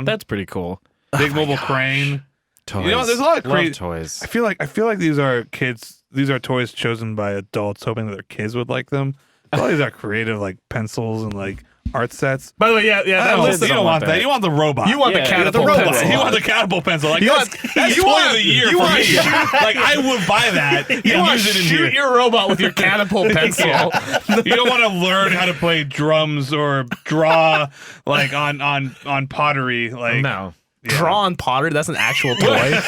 That's pretty cool. Big mobile crane. Toys. You know, there's a lot of Love crazy toys. I feel like these are kids. These are toys chosen by adults, hoping that their kids would like them. A lot of these are creative, like pencils and like art sets. By the way, that list You don't want that. You want the robot. You want the catapult robot. pencil. You want the catapult pencil. Like that's you toy want- of the year you for want- me. Like I would buy that and You want to use it in shoot here. your robot with your catapult pencil. You don't want to learn how to play drums or draw like on pottery. Like No. Draw on pottery. That's an actual toy. yeah,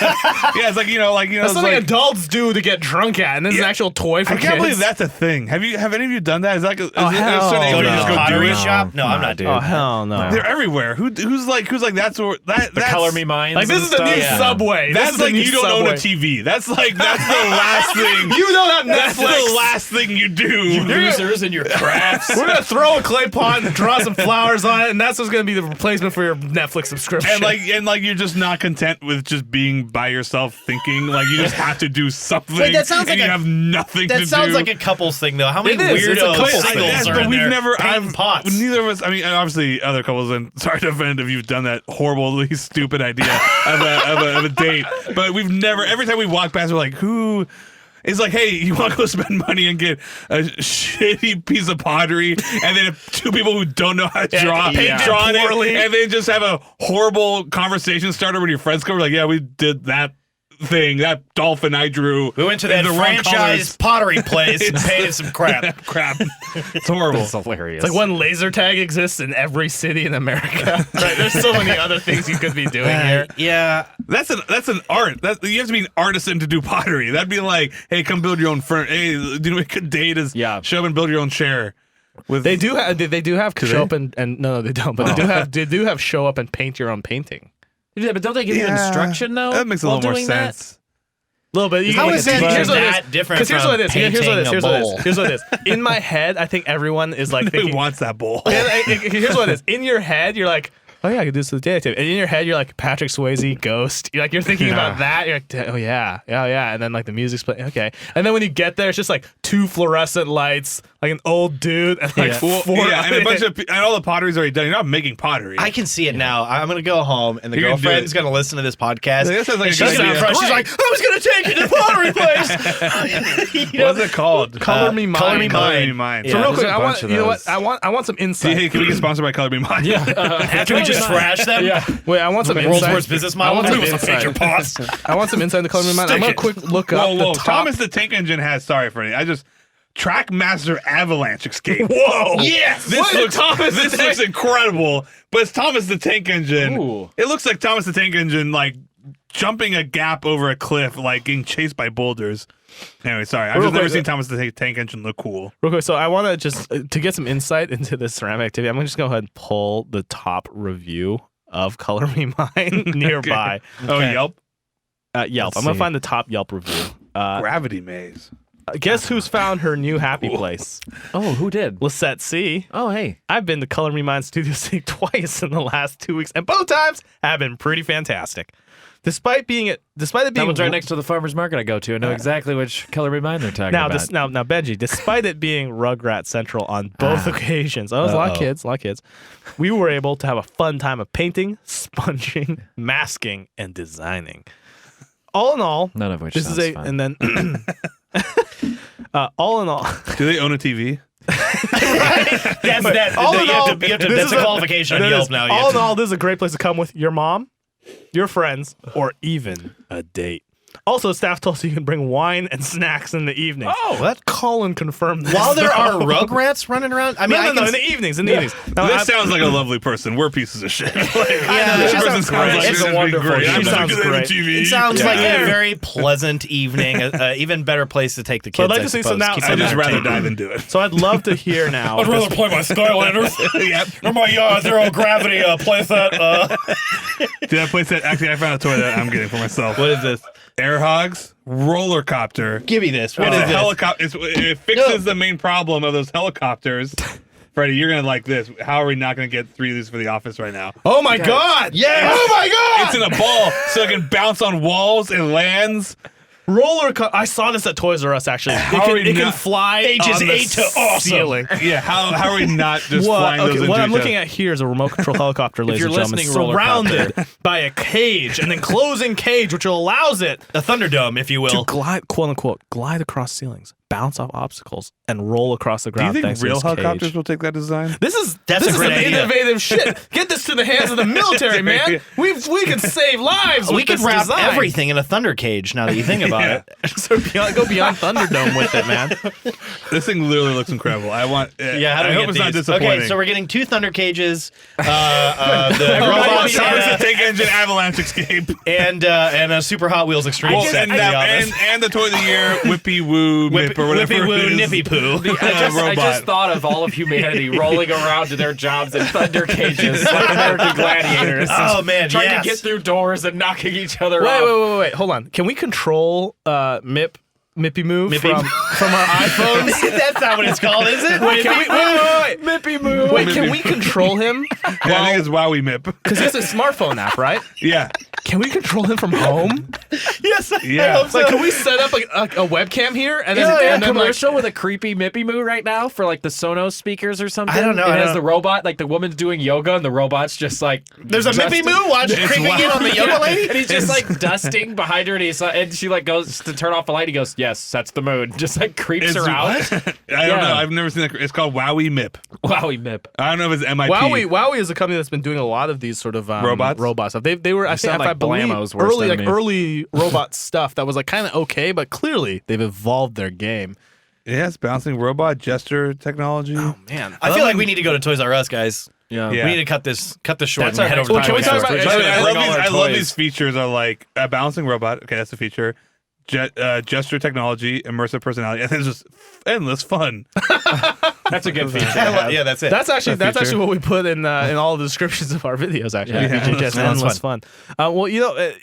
it's like That's it's something like, adults do to get drunk at, and this is an actual toy for I kids. can't believe that's a thing. Have any of you done that? Is that is hell it a certain age Go where to you the just go do pottery it? shop? No, I'm not doing Oh that. hell no! They're everywhere. Who's like that's that's Color Me Minds. Like this and is the new stuff. Subway. This That's is the like new you don't Subway. own a TV. That's the last thing. You don't have That's Netflix. the last thing you do. Losers in your crafts. We're gonna throw a clay pot and draw some flowers on it, and that's what's gonna be the replacement for your Netflix subscription. And like you're just not content with just being by yourself thinking. Like you just have to do something. Wait, that sounds and like you a- have nothing to That do. sounds like a couples thing, though. How many It is. It's a weirdo couples thing. singles Yes, are but in we've there never. painting pots? Neither of us. I mean, obviously other couples. And sorry to offend if you've done that horribly stupid idea of a date. But we've never. Every time we walk past, we're like, who? It's like, hey, you want to go spend money and get a shitty piece of pottery, and then two people who don't know how to draw on it, and then just have a horrible conversation starter when your friends come. Like, yeah, we did that thing, that dolphin I drew. We went to in that the wrong franchise pottery place and painted some crap. crap. It's horrible. That's hilarious. It's like when laser tag exists in every city in America. Right? There's so many other things you could be doing here. Yeah. That's an art. You have to be an artisan to do pottery. That'd be like, hey, come build your own furniture. Hey, do a good date is show up and build your own chair. They do have show up and no, they don't. But they do have show up and paint your own painting. Yeah, but don't they give you instruction though? That makes a while little more doing that? sense. A little bit. How is that Here's what it is. that different Because here's what it is. from Here's what it is. painting Here's a what it bowl? is. Here's what it is. In my head, I think everyone is like Who thinking. wants that bowl? Here's what it is. In your head, you're like, oh yeah, I could do this with the data tape. And in your head, you're like Patrick Swayze, Ghost. You're thinking about that. You're like, oh yeah, and then like the music's playing. Okay, and then when you get there, it's just like two fluorescent lights, like an old dude, and like and a bunch of and all the pottery's already done. You're not making pottery. I can see it now. I'm gonna go home, and the You're gonna do girlfriend's it. gonna listen to this podcast. That sounds like and a good she's gonna idea. front. She's like, "I was gonna take you to the pottery place." You know? What's it called? Color Me Mine. Color Me Color Me Mine. Mine. So Yeah, real there's quick, a I want bunch of you know what those. I want some insight. Hey, can we get sponsored by Color Me Mine? After we just trash them. Yeah. Wait, I want some World's insight. worst business I model. want some We'll insight. paint your pots. I want some insight in the Color Me Mine. I'm Stick gonna it. quick look up Whoa, the top. Thomas the Tank Engine has. Sorry for it. Trackmaster Avalanche Escape. Whoa! Yes. This looks incredible, but it's Thomas the Tank Engine. Ooh. It looks like Thomas the Tank Engine, like jumping a gap over a cliff, like getting chased by boulders. Anyway, sorry. I've Real just never quick, seen Thomas the Tank Engine look cool. Real quick, so I want to just to get some insight into this ceramic activity. I'm gonna just go ahead and pull the top review of Color Me Mine nearby. Oh, Yelp? Yelp. Let's I'm gonna see. find the top Yelp review. Gravity Maze. Guess who's found her new happy place? Oh, who did? Lisette C. Oh, hey. I've been to Color Me Mine Studio City twice in the last 2 weeks, and both times have been pretty fantastic. Despite it being That one's right next to the farmer's market I go to. I know exactly which Color Me Mine they're talking now, about. now, Benji, despite it being Rugrat Central on both occasions, a lot of kids, we were able to have a fun time of painting, sponging, masking, and designing. All in all, None of which this sounds is fun. and then all in all, Do they own a TV? Yes, that. all in all, you have to, this that's is a qualification on that Yelp is- now. You all have in to- all, this is a great place to come with your mom, your friends, or even a date. Also, staff told us you can bring wine and snacks in the evening. Oh, what? Colin confirmed this. While there are Rugrats running around? I mean, No, in the evenings. In the evenings. Now, This sounds like a lovely person. We're pieces of shit. Like, Yeah, this she person sounds sounds great. like It's this would be wonderful. great. She I'm sounds looking at great. the TV. It sounds like Yeah. a very pleasant evening. Even better place to take the kids. I'd like to see some now- Keep I'd them just rather entertained. dive into it. So I'd love to hear now. play my Skylanders Yep. or my zero gravity playset. Dude, that place that actually I found a toy that I'm getting for myself. What is this? Air Hogs roller copter. Give me this. What It's is a this? helicopter. It fixes the main problem of those helicopters. Freddie, you're gonna like this. How are we not gonna get 3 of these for the office right now? Oh my God! Yes! Oh my God! It's in a ball, so it can bounce on walls. It lands. I saw this at Toys R Us actually. How are It we can not- fly Ages on the 8 to awesome. ceiling. Yeah. How are we not just What, flying those into what I'm each looking other? at here is a remote control helicopter, ladies you're and gentlemen, listening, roller surrounded by a cage, and then closing cage, which allows it A Thunderdome, if you to will. glide, quote unquote, glide across ceilings, bounce off obstacles, and roll across the Do you ground. think thanks real to this helicopters cage. will take that design? This is That's a some great idea. innovative shit. Get this to the hands of the military, man. We can save lives. We with could this wrap design. everything in a thunder cage now that you think about Yeah. it. So go beyond Thunderdome with it, man. This thing literally looks incredible. I want. Yeah, how do I we hope get it's not these? disappointing. Okay, so we're getting 2 thunder cages, the robot Charles the Tank Engine Avalanche Escape. and a Super Hot Wheels Extreme Well, set and, for the that, office. and the toy of the year, Whippy Woo Mip or whatever. Whippy Woo it is. Nippy Poo. I Robot. just thought of all of humanity rolling around to their jobs in thunder cages like American gladiators. Oh, man, trying yes. to get through doors and knocking each other Wait, off. wait. Hold on. Can we control Mippy Moo from our iPhones? That's not what it's called, is it? Wait, can we, wait. Mippy Moo. Wait, can we control him? Yeah, I think it's Wowie Mip. Because he has a smartphone app, right? Yeah. Can we control him from home? Yes, I Yeah. hope so. Like, can we set up a webcam here and then, Isn't there and a then like, commercial with a creepy Mippy Moo right now for like the Sonos speakers or something? I don't know, It I has don't- the robot, like the woman's doing yoga and the robot's just like There's a Mippy dusting- Moo watch creeping in on the yoga lady? And he's just like dusting behind her, and she like goes to turn off the light. He goes, "Yes, that's the mood." Just like creeps It's- her out. I don't know. I've never seen that. It's called Wowie Mip. Wowie Mip. I don't know if it's MIP. Wowie is a company that's been doing a lot of these sort of robot stuff. They were I think sound if I like believe Blammo's worse early than me. early robot stuff that was like kind of okay, but clearly they've evolved their game. Yes, bouncing robot gesture technology. Oh man, I feel like we need to go to Toys R Us, guys. Yeah. Yeah. We need to cut this short That's and our head next over one. to Can we Toys talk R Us. about- I Bring love all these. our I love toys. these features. Are like a bouncing robot. Okay, that's the feature. Gesture technology, immersive personality, and it's just endless fun. That's a good feature. Yeah, that's it. That's actually feature. what we put in all the descriptions of our videos. Actually, Yeah. Feature just That's endless fun. Well,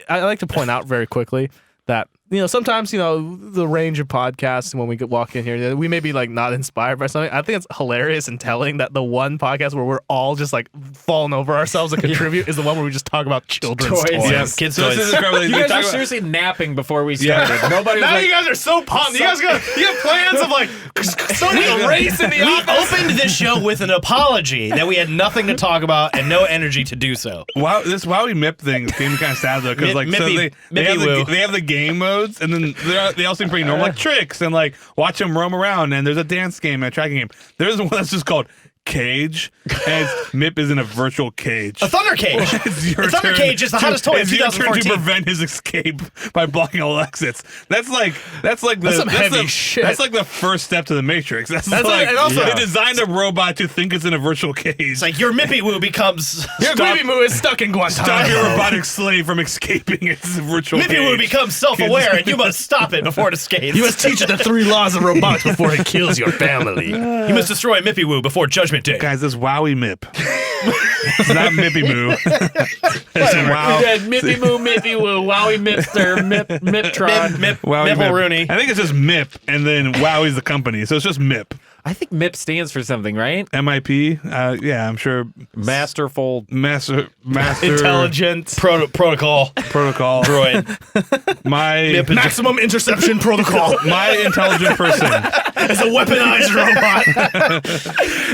I like to point out very quickly that sometimes the range of podcasts when we walk in here, we may be like not inspired by something. I think it's hilarious and telling that the one podcast where we're all just like falling over ourselves to contribute is the one where we just talk about children's Toys. toys. Yeah, kids' So this toys. is incredible. You We guys talk are about- seriously napping before we Yeah. started. Nobody was Now like, you guys are so pumped. You have plans of like starting a race in the We office. opened this show with an apology that we had nothing to talk about and no energy to do so. Wow, this Wowie Mip thing came kind of sad though, because like so Mippy- they Mippy Woo. have the game modes, and then they all seem pretty normal, like tricks and like watch them roam around. And there's a dance game and a tracking game. There's one that's just called Cage, and Mip is in a virtual cage. A thunder cage. It's your A thunder turn cage is the hottest toy of It's your turn to 2014. prevent his escape by blocking all exits. That's like some heavy shit. That's like the first step to the Matrix. That's like- like, and also- they designed a robot to think it's in a virtual cage. It's like your Mippy Woo becomes Your Baby Moo is stuck in Stop your Guantanamo. robotic slave from escaping its virtual Mippy cage. Woo becomes self-aware and you must stop it before it escapes. You must teach it the 3 laws of robotics before it kills your family. You must destroy Mippy Woo before Judgment Day. Guys, this Wowie Mip. It's not Mippy Moo. It's Wow. We did Mippy Moo, Mippy Woo, Wowie Mipster, Miptron. Wowie Mipple Rooney. I think it's just Mip, and then Wowie's the company, so it's just Mip. I think MIP stands for something, right? MIP. Yeah, I'm sure. Masterful. Master Intelligent. Protocol. protocol. Droid. My Maximum interception protocol. my intelligent person. It's a weaponized robot.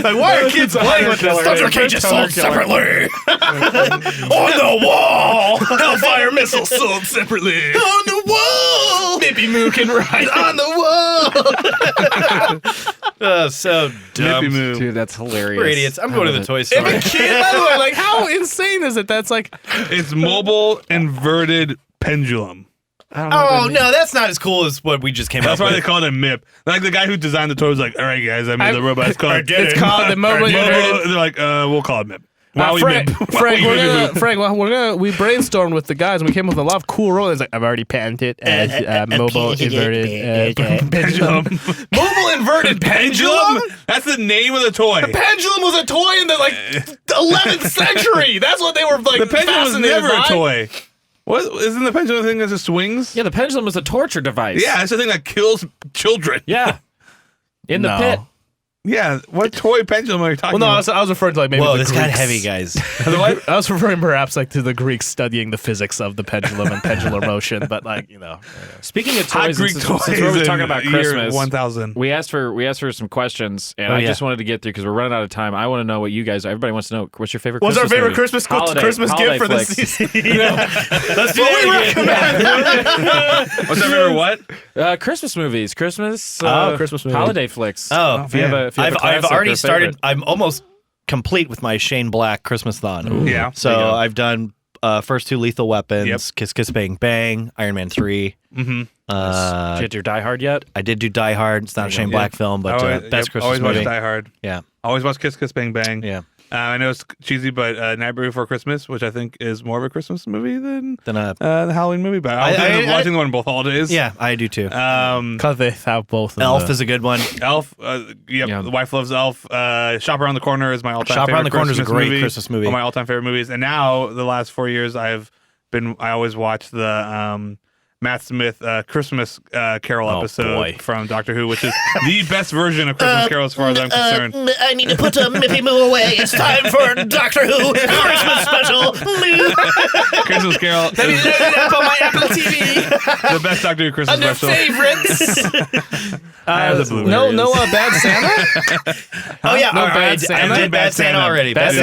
Like, why are kids playing with this? Thunder cages sold separately. On the wall. Hellfire missiles sold separately. On the wall. Mippy Moo can ride on the wall. So dumb. Mippy Moo. Dude, that's hilarious. We're idiots. I'm going to the toy If store. a kid, by the way, like, how insane is it? That's like, It's mobile inverted pendulum. I don't know what Oh that no, that's not as cool as what we just came That's up why with. they called him MIP. Like the guy who designed the toy was like, all right, guys, I made the robot. It's called, It's called the mobile. They're like, we'll call it MIP. Frank, MIP. we brainstormed with the guys and we came up with a lot of cool roles. It's like I've already patented as mobile inverted pendulum. Mobile inverted pendulum? That's the name of the toy. Pendulum was a toy in the 11th century. That's what they were like. The pendulum was fascinated never a by. toy. What isn't the pendulum thing that just swings? Yeah, the pendulum was a torture device. Yeah, it's the thing that kills children. Yeah. In the No. pit. Yeah, what toy pendulum are you talking Well, no, about? I was referring to like maybe Whoa, the this Greeks. got heavy, guys. I was referring perhaps like to the Greeks studying the physics of the pendulum and pendular motion, but like Speaking of Hot toys, Greek since toys we're in talking about year Christmas, 1000. we asked for some questions, and Oh, I yeah. just wanted to get through because we're running out of time. I want to know what you guys. Everybody wants to know what's your favorite. What's our Christmas favorite movie? Christmas Holiday gift for flicks. this season? Let's do that again. What's our favorite what? Christmas movies, Christmas, Christmas movie. holiday flicks. Oh, if you have a I've classic already or started. favorite. I'm almost complete with my Shane Black Christmas-thon. Yeah. So There you go. I've done first two Lethal Weapons, Yep. Kiss Kiss Bang Bang, Iron Man 3. Mm-hmm. Did you do your Die Hard yet? I did do Die Hard. It's not a Shane Black film, but best Christmas always movie. watch Die Hard. Yeah, Always watch Kiss Kiss Bang Bang. yeah. I know it's cheesy, but Nightmare Before Christmas, which I think is more of a Christmas movie than Then the Halloween movie. But I was I- watching the one both holidays. yeah, I do too. Because they have both. in Elf the- is a good one. Elf. Yeah. The Wife Loves Elf. Shop Around the Corner is my all-time Shop favorite Around the Corner is a Christmas great movie. Christmas movie. One of my all-time favorite movies. And now, the last 4 years, I always watch the Matt Smith Christmas Carol Oh, episode boy. from Doctor Who, which is the best version of Christmas Carol as far as I'm concerned. I need to put a Mippy Moo away. It's time for Doctor Who Christmas special. Christmas Carol is on my Apple TV. the best Doctor Who Christmas Under special. favorites. I have the Blu-ray. No, Bad Santa. Oh yeah, No, I Bad Santa? did Bad Santa already. Bad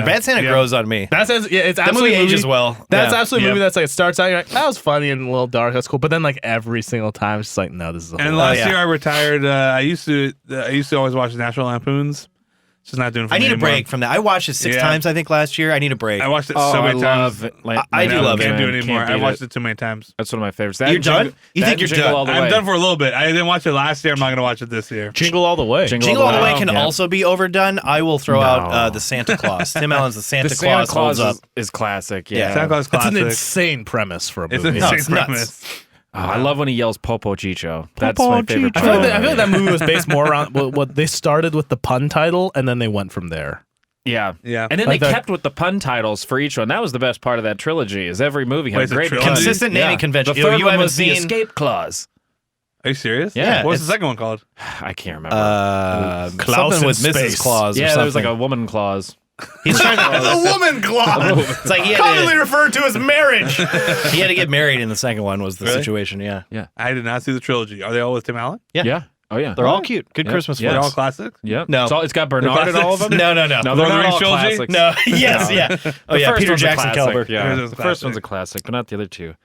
Bad Santa Yeah. grows on me. That says it's That absolutely movie ages well. That's Yeah. absolutely a Yep. movie that's like it starts out you're like that was funny and a little dark, that's cool, but then like every single time it's just like no, this is a And whole last yeah. year I retired. I used to always watch National Lampoons. Just not doing it for I me need a anymore. break from that. I watched it 6 Yeah. times, I think, last year. I need a break. I watched it Oh, so I many times. love I do love it. Can't do it man. anymore. Can't I beat watched it. it too many times. That's one of my favorites. That You're and Jingle- done? You that think and you're Jingle done? All the I'm way. done for a little bit. I didn't watch it last year. I'm not going to watch it this year. Jingle All the Way. Jingle All the Way can Yeah. also be overdone. I will throw No. out the Santa Claus. Tim Allen's The Santa The Santa Claus Claus holds up. is classic. Yeah. Yeah. Santa Claus That's an classic. insane premise for a It's movie. an No, insane it's nuts. premise. Oh, I love when he yells Popo Chicho. That's Popo my favorite. Chicho. I feel like that movie was based more around what they started with the pun title and then they went from there. Yeah. Yeah. And then Like they that- kept with the pun titles for each one. That was the best part of that trilogy. Is every movie had Wait, a it's a great trilogy? pun. Consistent naming convention. The You third one haven't was the seen escape clause. Are you serious? Yeah. What's the it's- second one called? I can't remember. Klaus something in with space. Mrs. Claus or yeah, something. there was like a woman clause. He's trying to, The woman clause. it's like he Commonly had, referred to as marriage. he had to get married in the second one was the Really? situation, yeah. I did not see the trilogy. Are they all with Tim Allen? Yeah. Oh, yeah. They're all cute. Good Yeah. Christmas Yeah. They're all flicks. classics? Yeah. No. It's got Bernard in all of them? No. No, they're Lord of the not Rings all trilogy? classics. No. Yes, No. yeah. Oh, The yeah, first Peter one's a Jackson classic, Kelber. Yeah, First one's the a first one's classic. a classic, but not the other two.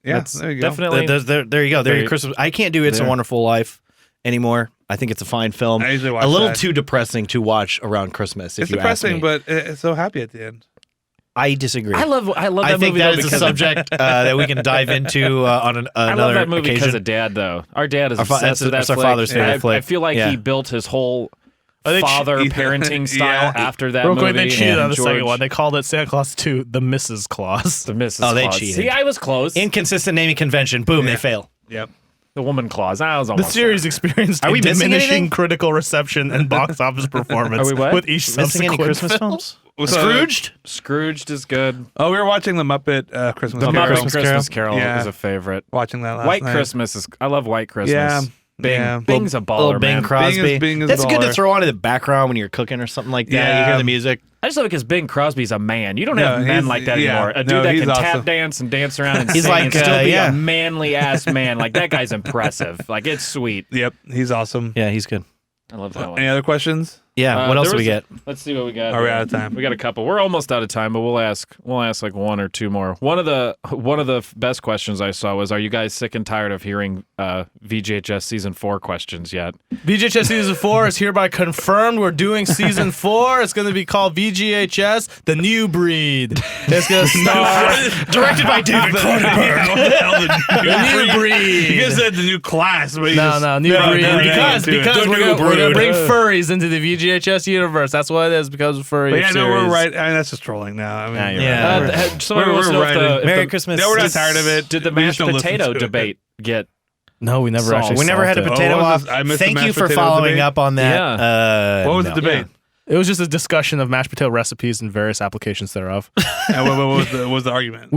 Yeah, That's there you go. definitely. There you go. There There- your Christmas. I can't do It's a there. Wonderful Life anymore. I think it's a fine film. I usually watch a little that. too depressing to watch around Christmas. If It's you depressing, ask me. but it's so happy at the end. I disagree. I love that I movie. think though, that is a because subject that we can dive into on I love another that movie because occasion. of Dad, though. Our dad is obsessed that's with that our flick. father's favorite I flick. feel like Yeah. he built his whole I think father she- parenting style Yeah. after that Real movie. quick, they cheated and on the second George- one. They called it Santa Claus 2, the Mrs. Claus. The Mrs. Oh, they Claus. cheated. See, I was close. Inconsistent naming convention. Boom, they fail. Yep. The woman clause. I was The almost series experienced Are a we missing diminishing anything? critical reception and box office performance Are we what? with each Missing any subsequent Christmas film. films? So- Scrooged? there. Scrooged is good. Oh, we were watching the Muppet Christmas The Carol. Muppet Christmas Carol Yeah. is a favorite. Watching that last White night. Christmas is. I love White Christmas. Yeah. Bing. Yeah. Bing's a baller, Little Bing man. Crosby. Bing is That's good to baller. throw on in the background when you're cooking or something like that. You Yeah. hear the music. I just love it because Bing Crosby's a man. You don't No, have men he's- like that yeah. anymore. A dude No, that he's can awesome. tap dance and dance around and He's sing like, and still be yeah. a manly ass man. Like that guy's impressive. Like it's sweet. Yep, he's awesome. Yeah, he's good. I love that one. Any other questions? Yeah. What else do we get? Let's see what we got. Are we out of time? We got a couple. We're almost out of time, but we'll ask like one or two more. One of the best questions I saw was, "Are you guys sick and tired of hearing VGHS season 4 questions yet?" VGHS season 4 is hereby confirmed. We're doing season 4. It's going to be called VGHS: The New Breed. It's going to star Directed by David Cronenberg. The New Breed. You guys said the new class, but New breed. Because we're gonna bring furries into the VGHS universe. That's what it is, because of furry. But yeah, no, series. we're right. I mean, that's just trolling now. I mean, Somebody wants to know if Merry Christmas. No, we're not tired of it. Did the We just mashed don't listen potato to it. debate get? No, we never Solved. actually. We never had a solved it. potato Oh, off. I missed the Thank you mashed for potato following debate. up on that. What was the No. debate? It was just a discussion of mashed potato recipes and various applications thereof. And what was the argument?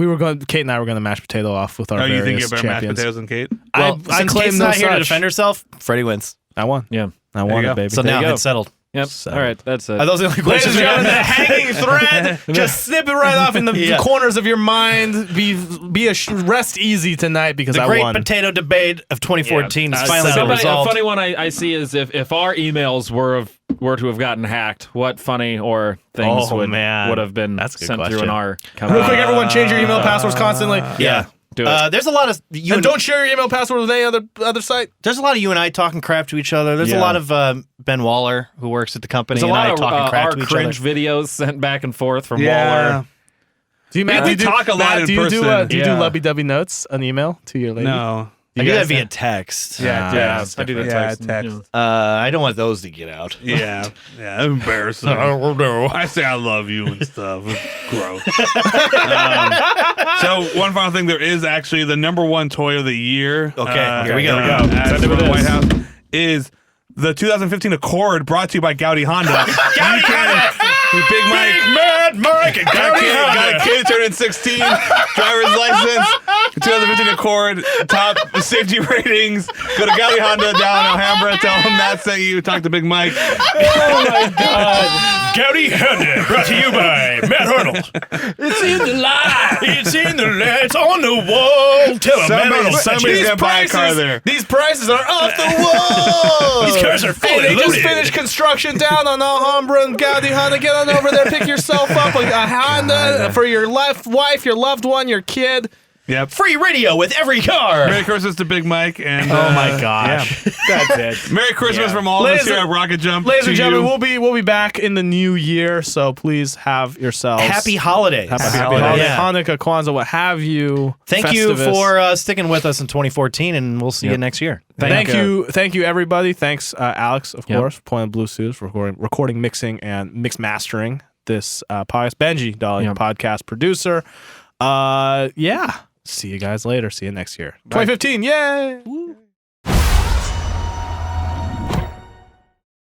Kate and I were going to mash potato off with our Oh, you think various you're better mashed champions. potatoes than Kate? Well, I since claim Kate's no not here to such. defend herself, Freddie wins. I won. Yeah. I won you it, go. baby. So There now you go. it's settled. Yep. So- All right. That's it. Are those the only Ladies questions and we got? gentlemen, the hanging thread. Just snip it right off in the Yeah. corners of your mind. Rest easy tonight, because The I great won. potato debate of 2014 is finally been Somebody, a resolved. funny one I see is if our emails were to have gotten hacked, what funny or things Oh, would man. have been That's a good sent through question. in our Real quick, everyone, change your email passwords constantly. Yeah. Do it. There's a lot of you And and, don't share your email password with any other site. there's a lot of you and I talking crap to each other. There's a Yeah. lot of Ben Waller, who works at the company, There's a and I lot of talking crap our to each cringe other. videos sent back and forth from Waller. Do you, We talk a lot in do you do person. do you do Yeah. lovey-dovey notes an email to your lady? No. I do that via text. Yeah, I do that Yeah, text. text. I don't want those to get out. Yeah. Yeah. Embarrassing. I say I love you and stuff. It's gross. So one final thing, there is actually the number one toy of the year. Okay, here we go. As Send it from with the White this. House is the 2015 Accord, brought to you by Gowdy Honda. Big Mike. Mad Mike and Got a kid turning 16, driver's license, 2015 Accord, top safety ratings. Go to Gowdy Honda down in Alhambra. Tell them Matt sent you. Talk to Big Mike. Oh my God! Gowdy Honda, brought to you by Matt Arnold. It's in the light. It's in the lights on the wall. Tell him Matt Arnold sent Somebody's you. gonna buy a car there. These prices are off the wall. These cars are fully Hey, they just loaded. finished construction down on Alhambra and Gowdy Honda. Get on over there, pick yourself up a Honda for your wife, your loved one, your kid. Yep. Free radio with every car. Merry Christmas to Big Mike. And Oh my gosh. That's it. Merry Christmas from all of us Ladies here at and- RocketJump. Ladies to and gentlemen, you. we'll be back in the new year, so please have yourselves Happy holidays. happy holidays. holidays, Yeah. Hanukkah, Kwanzaa, what have you. Thank you Festivus. for sticking with us in 2014, and we'll see you next year. Thank you, everybody. Thanks, Alex, of course, for Point Blue Suits, for recording, mixing, and mix mastering this podcast. Benji, Dolly, podcast producer. Yeah. See you guys later. See you next year. 2015. Yay. Woo.